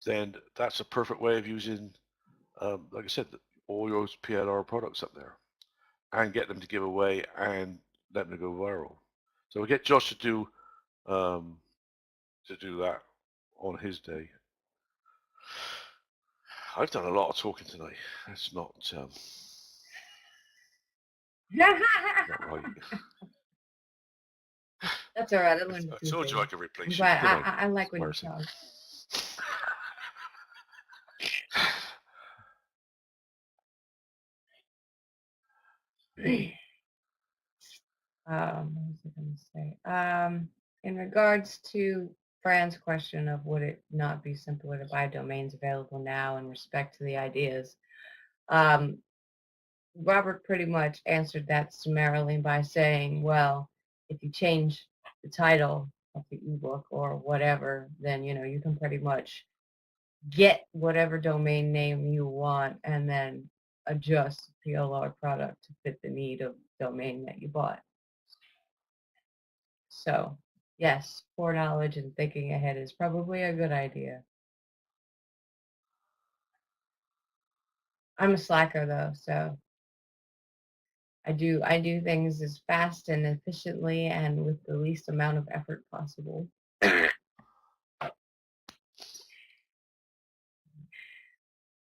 Then that's a perfect way of using, like I said, all your PLR products up there, and get them to give away and let them go viral. So we get Josh to do that on his day. I've done a lot of talking tonight. That's not not right. That's all right. I learned a I few told you I things. could replace you. But Good night, I like when you Marcy. talk. What was I going to say? In regards to Fran's question of would it not be simpler to buy domains available now in respect to the ideas, Robert pretty much answered that summarily by saying, well, if you change the title of the ebook or whatever, then you can pretty much get whatever domain name you want and then adjust the PLR product to fit the need of domain that you bought. So yes, foreknowledge and thinking ahead is probably a good idea. I'm a slacker though, so I do things as fast and efficiently and with the least amount of effort possible.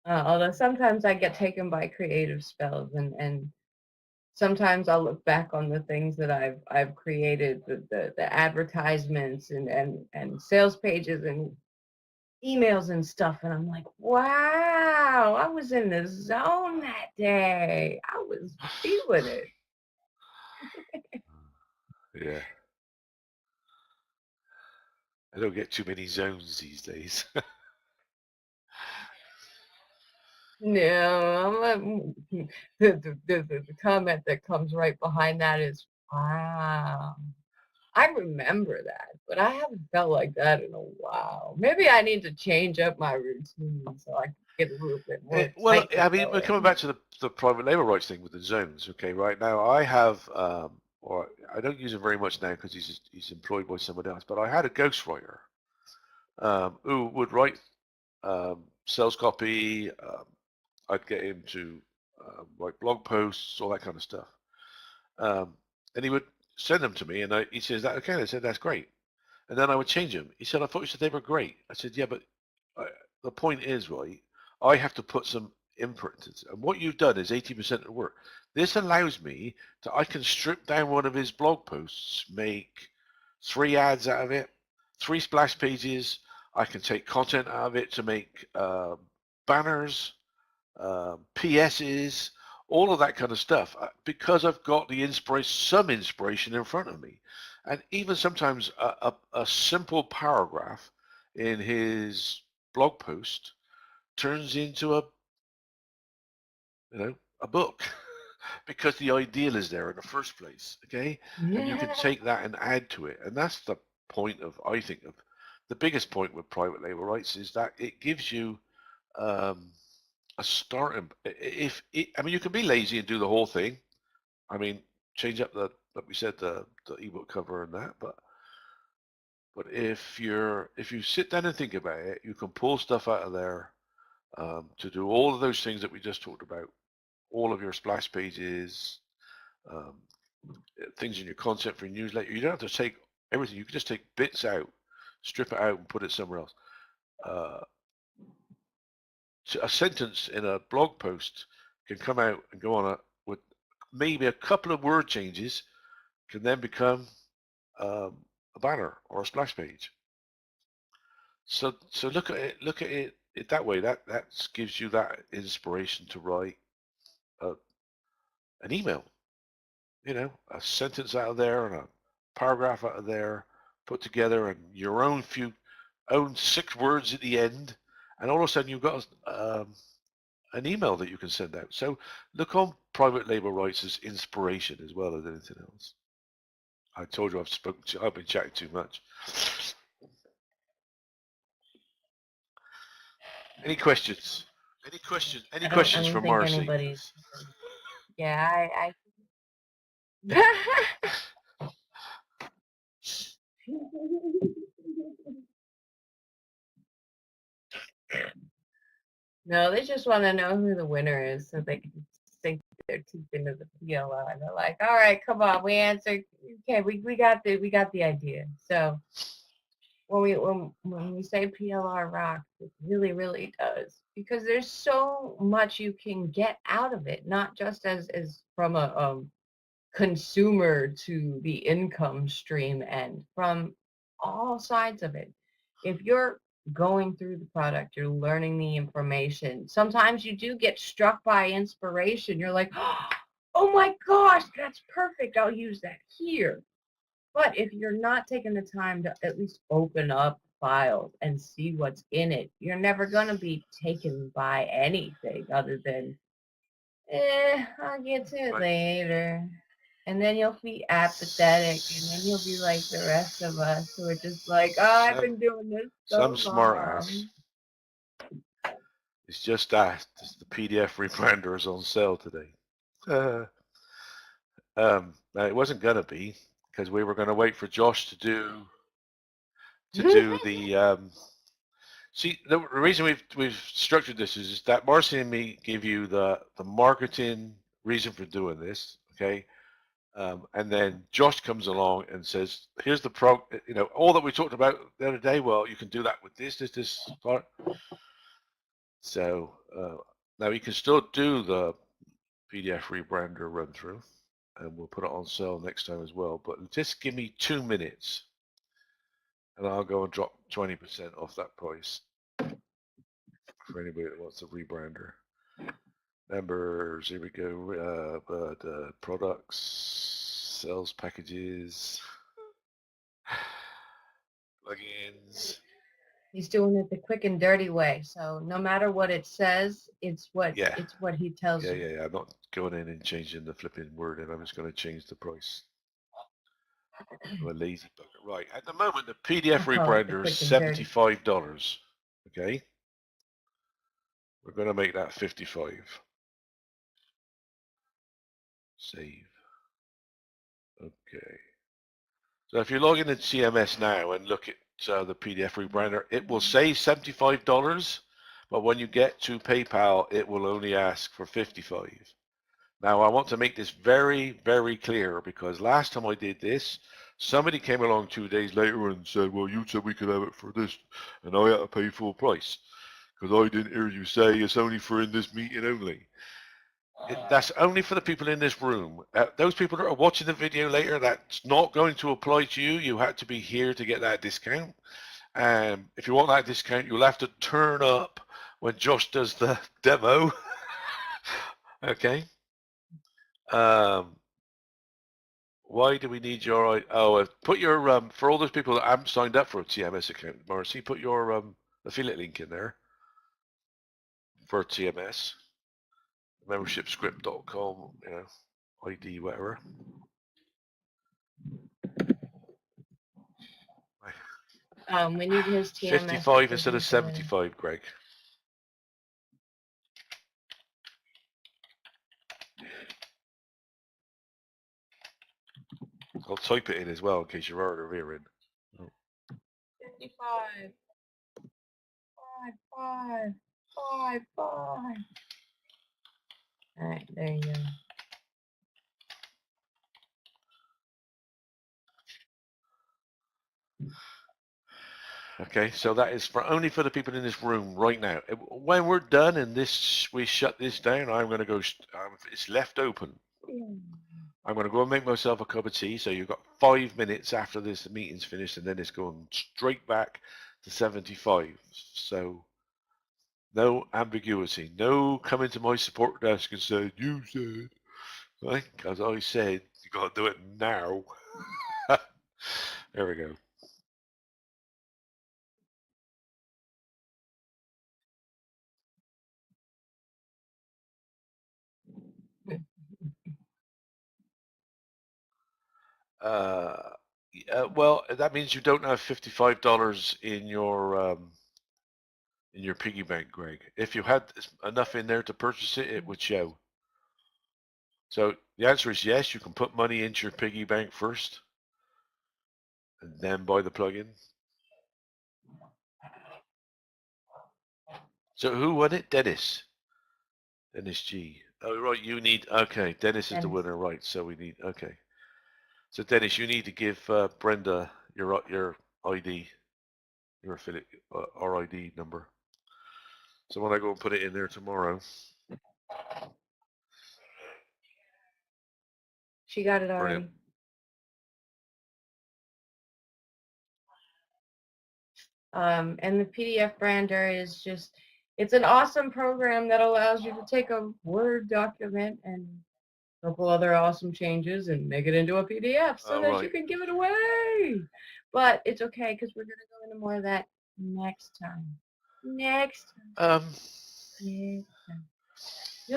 Although sometimes I get taken by creative spells, and sometimes I'll look back on the things that I've created, the advertisements and sales pages and emails and stuff, and I'm like, wow, I was in the zone that day. I was feeling it. Yeah. I don't get too many zones these days. No, the comment that comes right behind that is, wow. I remember that, but I haven't felt like that in a while. Maybe I need to change up my routine so I can get a little bit more Well, I excitement mean, we're coming going. back to the private label rights thing with the zones. Okay, right now I have, or I don't use him very much now because he's employed by someone else. But I had a ghostwriter who would write sales copy. I'd get him to write blog posts, all that kind of stuff, and he would send them to me. And he says, "That okay?" I said, "That's great." And then I would change them. He said, "I thought you said they were great." I said, "Yeah, but I, the point is, right, I have to put some input into, and what you've done is 80% of the work. This allows me to, I can strip down one of his blog posts, make 3 ads out of it, 3 splash pages. I can take content out of it to make banners, PSs, all of that kind of stuff, because I've got the some inspiration in front of me. And even sometimes a simple paragraph in his blog post turns into a book because the ideal is there in the first place. Okay. And you can Yeah. take that and add to it. And that's the point of, I think, of the biggest point with private label rights is that it gives you um, a starting. I mean, you can be lazy and do the whole thing. I mean, change up like we said, the ebook cover and that. But if you sit down and think about it, you can pull stuff out of there to do all of those things that we just talked about. All of your splash pages, um, things in your content for your newsletter. You don't have to take everything. You can just take bits out, strip it out, and put it somewhere else. Uh, a sentence in a blog post can come out and go on with maybe a couple of word changes, can then become a banner or a splash page. So look at it that way. That gives you that inspiration to write an email. A sentence out of there and a paragraph out of there, put together, and your own 6 words at the end, and all of a sudden you've got an email that you can send out. So look on private label rights as inspiration as well as anything else. I told you I've been chatting too much. Any questions? Any questions? Any I questions don't for think Marcy? anybody's. Yeah, I No, they just want to know who the winner is so they can sink their teeth into the PLR. They're like, all right, come on, we answered. Okay, we got the idea. So when we say PLR rocks, it really does, because there's so much you can get out of it, not just as from a consumer to the income stream and from all sides of it. If you're going through the product, you're learning the information. Sometimes you do get struck by inspiration. You're like, oh my gosh, that's perfect. I'll use that here. But if you're not taking the time to at least open up files and see what's in it, you're never going to be taken by anything other than, I'll get to it Right. later. And then you'll be apathetic, and then you'll be like the rest of us who are just like, oh, I've been doing this Some so smart ass. long. It's just that the PDF rebrander is on sale today. Now it wasn't gonna be because we were gonna wait for Josh to do the. See, the reason we've structured this is that Marcy and me give you the marketing reason for doing this, okay? And then Josh comes along and says, "Here's the all that we talked about the other day. Well, you can do that with this part." So now you can still do the PDF rebrander run through, and we'll put it on sale next time as well. But just give me 2 minutes, and I'll go and drop 20% off that price for anybody that wants a rebrander. Members, here we go. Products, sales packages, plugins. He's doing it the quick and dirty way. So no matter what it says, it's what Yeah. he tells you. Yeah. I'm not going in and changing the flipping word, and I'm just going to change the price. I'm a lazy bugger. Right. At the moment, the PDF rebrander is $75. Okay. We're going to make that 55. Save. Okay. So if you log into CMS now and look at the PDF rebrander, it will say $75, but when you get to PayPal, it will only ask for 55. Now I want to make this very, very clear because last time I did this, somebody came along 2 days later and said, well, you said we could have it for this, and I had to pay full price because I didn't hear you say it's only for in this meeting only. That's only for the people in this room. Those people that are watching the video later, that's not going to apply to you. You had to be here to get that discount. If you want that discount, you'll have to turn up when Josh does the demo. Okay. Why do we need your? Put your for all those people that haven't signed up for a TMS account, Marcy. Put your affiliate link in there for TMS. Membershipscript.com. ID whatever. We need his TMS. 55 instead of 75, Greg. I'll type it in as well in case you're already rearing. 55. 5. All right, there you go. Okay, so that is only for the people in this room right now. When we're done and we shut this down, I'm going to go. It's left open. I'm going to go and make myself a cup of tea. So you've got 5 minutes after this meeting's finished, and then it's going straight back to 75. So no ambiguity. No coming to my support desk and saying, you said, right? Because I said, you got to do it now. There we go. Well, that means you don't have $55 in your piggy bank, Greg. If you had enough in there to purchase it, it would show. So the answer is yes. You can put money into your piggy bank first, and then buy the plugin. So who won it? Dennis. Dennis G. Oh, right. You need. Okay, Dennis is the winner, right? So we need. Okay. So Dennis, you need to give Brenda your ID, your affiliate RID number. So when I go and put it in there tomorrow. She got it already. Brilliant. And the PDF brander is just, it's an awesome program that allows you to take a Word document and a couple other awesome changes and make it into a PDF so that you can give it away. But it's okay because we're going to go into more of that next time. Next time. You'll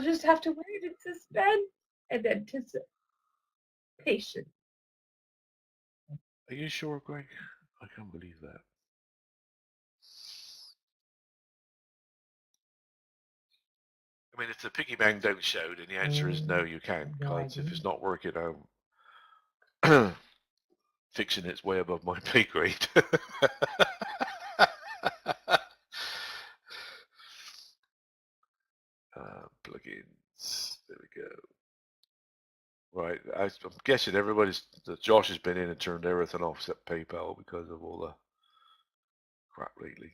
just have to wait and suspend and anticipation. Are you sure, Greg? I can't believe that. I mean, if the piggy bank don't show, then the answer is no, you can't. No Because if idea. it's not working, I'm fixing it's way above my pay grade. Plugins. There we go. Right, I'm guessing Josh has been in and turned everything off except PayPal because of all the crap lately.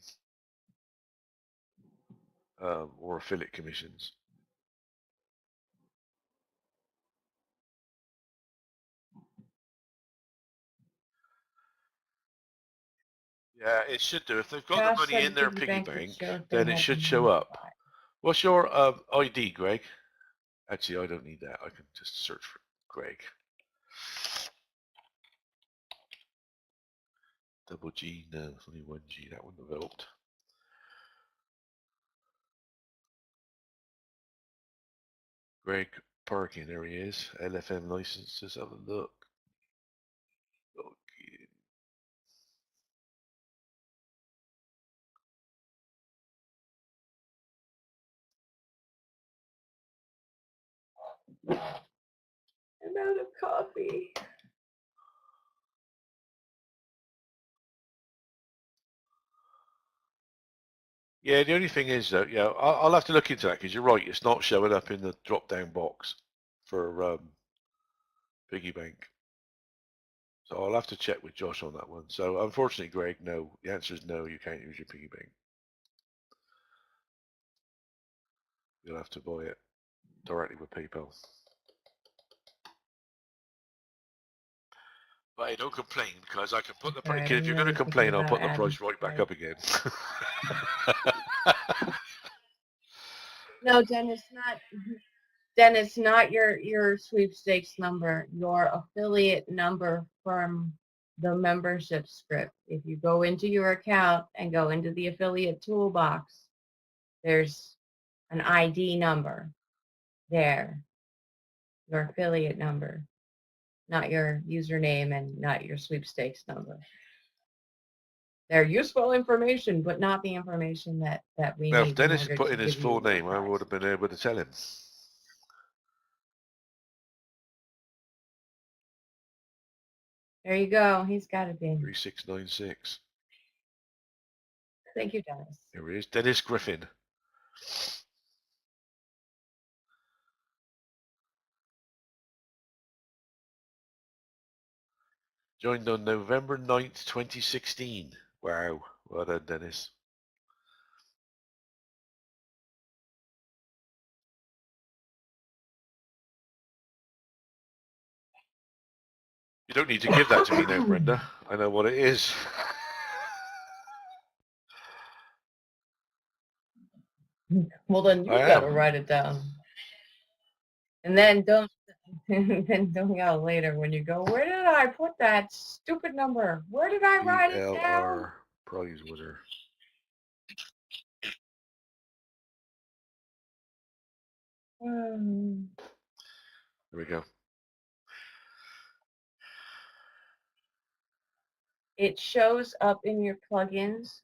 Or affiliate commissions. Yeah, it should do. If they've got the Josh money said in the their piggy piggy bank would bank, show if they then it had should the show money to up. buy. What's your ID, Greg? Actually, I don't need that. I can just search for Greg. Double G, no, it's only one G. That one developed. Greg Parkin, there he is. LFM license. Just have a look. Okay. I'm out of coffee. Yeah, the only thing is though, yeah, I'll have to look into that because you're right. It's not showing up in the drop-down box for piggy bank. So I'll have to check with Josh on that one. So unfortunately, Greg, no. The answer is no. You can't use your piggy bank. You'll have to buy it directly with PayPal. But hey, don't complain because I can put the price. If you're going to complain, I'll put the price right back up again. No, Dennis, not your sweepstakes number, your affiliate number from the membership script. If you go into your account and go into the affiliate toolbox, there's an ID number there, your affiliate number, not your username and not your sweepstakes number. They're useful information, but not the information that we Now, need if in Dennis had order put to in his give you full your name, I price. would have been able to tell him. There you go. He's got it in. 3696. Thank you, Dennis. There he is. Dennis Griffin. Joined on November 9th, 2016. Wow. Well done, Dennis. You don't need to give that to me now, Brenda. I know what it is. Well, then you gotta write it down. And then don't go later when you go, where did I put that stupid number? Where did I write it down? PLR prize winner. There we go. It shows up in your plugins.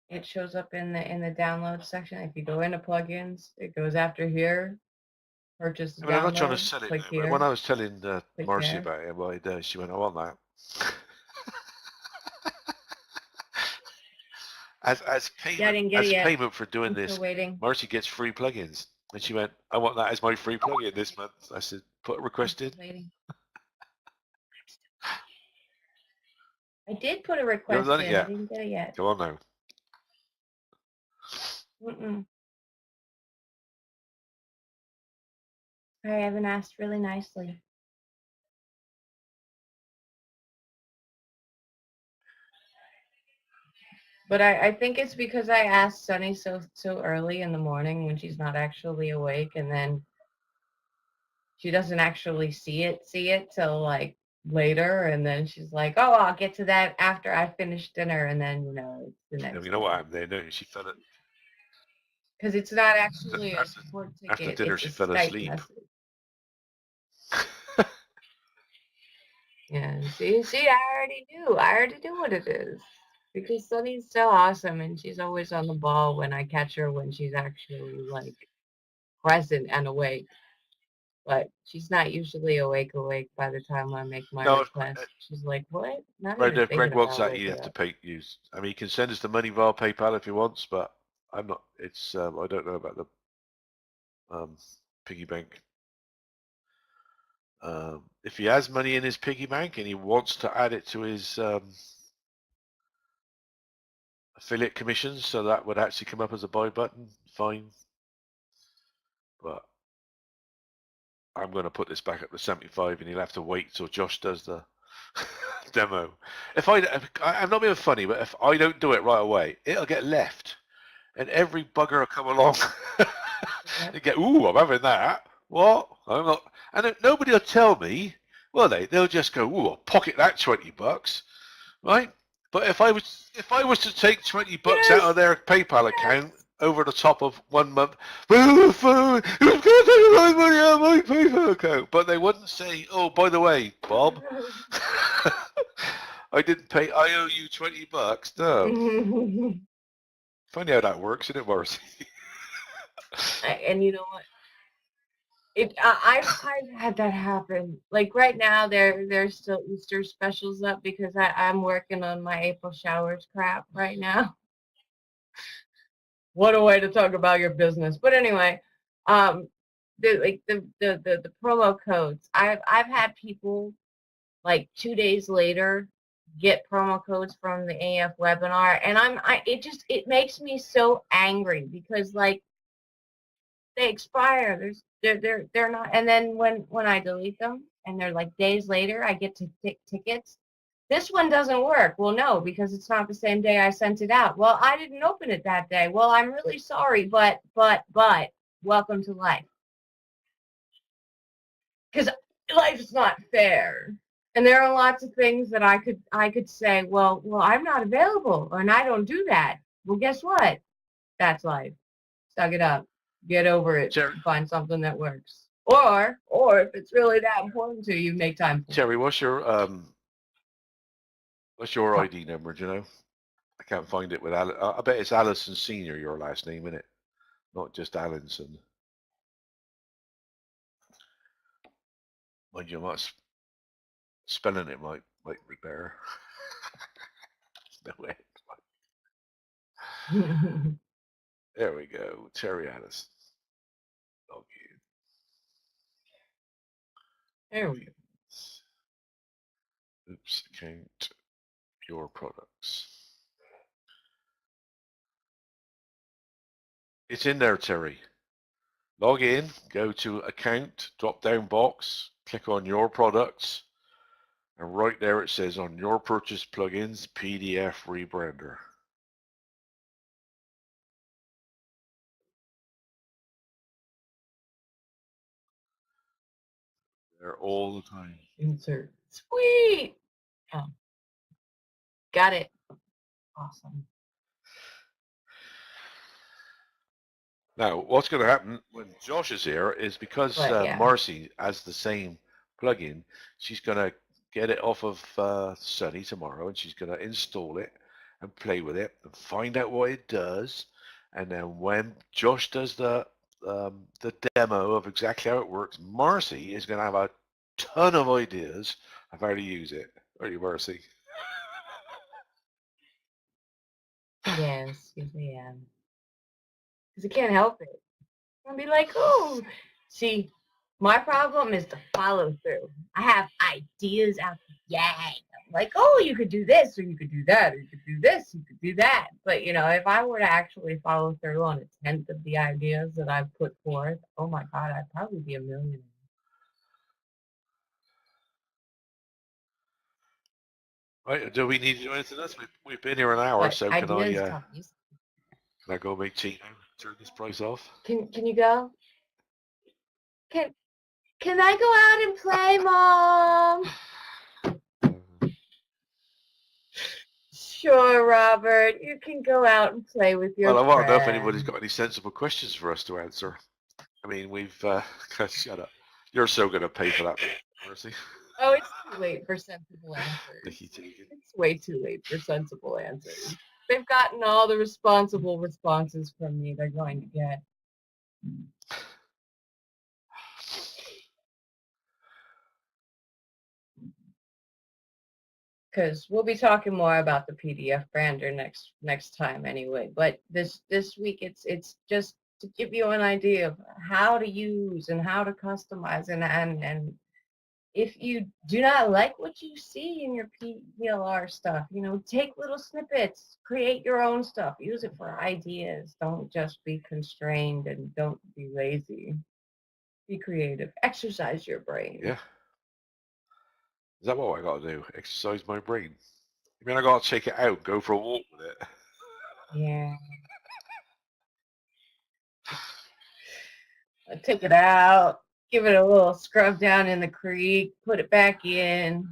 It shows up in the download section. If you go into plugins, it goes after here. Purchase the I mean, I'm not trying to download. sell it Click now, here. but when I was telling Marcy there. about it, what it does, she went, I want that. as payment for doing this, Marcy gets free plugins. And she went, I want that as my free plugin this month. I said, put a request in. I did put a request in. I didn't get it yet. Go on now. I haven't asked really nicely. But I think it's because I asked Sunny so early in the morning when she's not actually awake, and then she doesn't actually see it till like later, and then she's like, "Oh, I'll get to that after I finish dinner," and then it's the next. You know what happened there? No, she fell it. Because it's not actually a support ticket. After dinner, it's she a fell Skype asleep. Message. Yeah, see, I already knew what it is. Because Sunny's so awesome, and she's always on the ball when I catch her when she's actually like present and awake. But she's not usually awake by the time I make my No, request. She's like, what? Not right. even If Greg thinking wants about that, you waking have to up. pay. Use. I mean, he can send us the money via PayPal if he wants, but I'm not. It's. I don't know about the piggy bank. If he has money in his piggy bank and he wants to add it to his affiliate commissions, so that would actually come up as a buy button, fine. But I'm going to put this back up to 75, and he'll have to wait till Josh does the demo. I'm not being funny, but if I don't do it right away, it'll get left, and every bugger will come along Yep. and get, ooh, I'm having that. What? I'm not, and nobody will tell me, will they? They'll just go, ooh, I'll pocket that $20, right? But if I was to take $20 out Yes. of their PayPal Yes. account over the top of 1 month, who's going to take my money out of my PayPal account? But they wouldn't say, oh, by the way, Bob, I didn't pay. I owe you $20. No, funny how that works, isn't it, Morris? And you know what? I've had that happen. Like right now, there's still Easter specials up because I'm working on my April showers crap right now. What a way to talk about your business. But anyway, the promo codes. I've had people like 2 days later get promo codes from the AF webinar, and it makes me so angry because like they expire. They're not. And then when I delete them and they're like days later, I get to tickets. This one doesn't work. Well, no, because it's not the same day I sent it out. Well, I didn't open it that day. Well, I'm really sorry, but welcome to life. Because life's not fair. And there are lots of things that I could say, well, I'm not available and I don't do that. Well, guess what? That's life. Suck it up. Get over it. Terry, Find something that works. Or if it's really that important to you, make time for it. Terry, what's your ID number? Do you know? I can't find it with Alan. I bet it's Allison Senior, your last name, isn't it? Not just Allinson. Mind you, spelling it might be better. No way. There we go. Terry Allison. Log There we go. in. Oops, account your products. It's in there, Terry. Log in, go to account, drop down box, click on your products, and right there it says on your purchase plugins, PDF rebrander. There all the time. Insert. Sweet. Oh, got it. Awesome. Now, what's going to happen when Josh is here is because But yeah. Marcy has the same plugin, she's going to get it off of Sunny tomorrow, and she's going to install it and play with it and find out what it does. And then when Josh does the demo of exactly how it works, Marcy is going to have a ton of ideas of how to use it. Are you, Marcy? Yes, I am. Because I can't help it. I'll be like, oh, see, my problem is the follow through. I have ideas out the yang. I'm like, oh, you could do this, or you could do that, or you could do this, you could do that. But you know, if I were to actually follow through on a tenth of the ideas that I've put forth, oh my God, I'd probably be a millionaire. Right? Do we need to do anything else? We've been here an hour, But so ideas come. can I go make tea now? Turn this price off. Can you go? Can can I go out and play, Mom? Sure, Robert. You can go out and play with your Well, I want to know if anybody's friends. got any sensible questions for us to answer. I mean, we've shut up. You're so going to pay for that, Mercy. Oh, it's too late for sensible Nicky answers. taken. It's way too late for sensible answers. They've gotten all the responsible responses from me they're going to get. Because we'll be talking more about the PDF brander next time anyway. But this week it's just to give you an idea of how to use and how to customize and if you do not like what you see in your PLR stuff, take little snippets, create your own stuff, use it for ideas. Don't just be constrained and don't be lazy. Be creative. Exercise your brain. Yeah. Is that what I got to do? Exercise my brain? I mean, I got to take it out, go for a walk with it. Yeah. Take it out, give it a little scrub down in the creek, put it back in.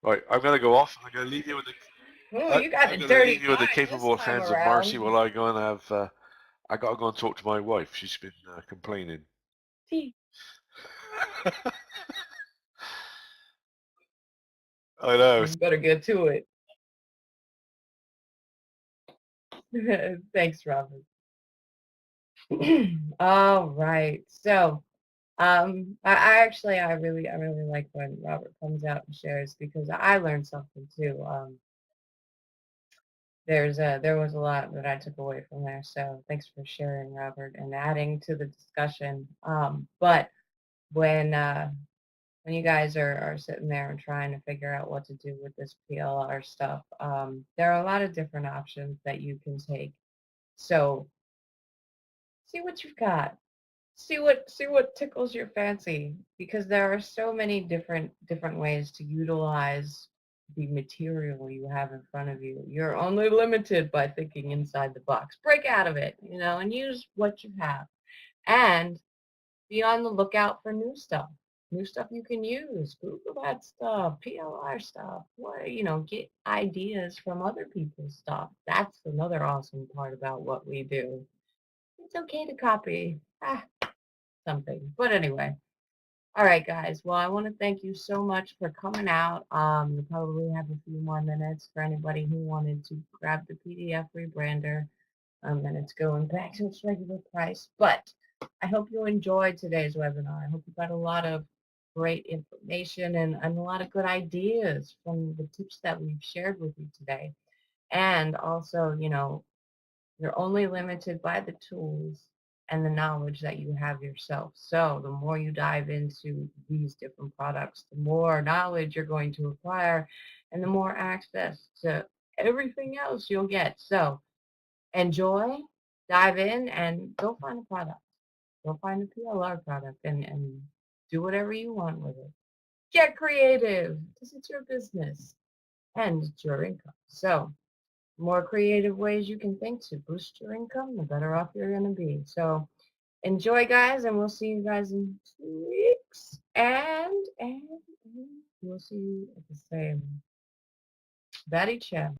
Right, I'm going to go off. I'm going to leave you with the. Oh, you got I'm a going to leave dirty you with the mind this capable time hands of Marcy around. while I go and have. I got to go and talk to my wife. She's been complaining. I know. You better get to it. Thanks, Robert. All right. So, I really like when Robert comes out and shares because I learned something too. There was a lot that I took away from there. So thanks for sharing, Robert, and adding to the discussion. But when you guys are sitting there and trying to figure out what to do with this PLR stuff, there are a lot of different options that you can take. So see what you've got. See what tickles your fancy because there are so many different ways to utilize the material you have in front of you. You're only limited by thinking inside the box. Break out of it, and use what you have. And be on the lookout for new stuff. New stuff you can use. Google that stuff, PLR stuff. Get ideas from other people's stuff. That's another awesome part about what we do. It's okay to copy. Something. But anyway, all right, guys. Well, I want to thank you so much for coming out. You probably have a few more minutes for anybody who wanted to grab the PDF rebrander. And it's going back to its regular price. But I hope you enjoyed today's webinar. I hope you got a lot of great information and a lot of good ideas from the tips that we've shared with you today. And also, you're only limited by the tools and the knowledge that you have yourself. So the more you dive into these different products, the more knowledge you're going to acquire and the more access to everything else you'll get. So enjoy, dive in, and go find a product. Go find a PLR product and do whatever you want with it. Get creative because it's your business and it's your income. So more creative ways you can think to boost your income, the better off you're going to be. So enjoy, guys, and we'll see you guys in 2 weeks. And we'll see you at the same Batty Chat.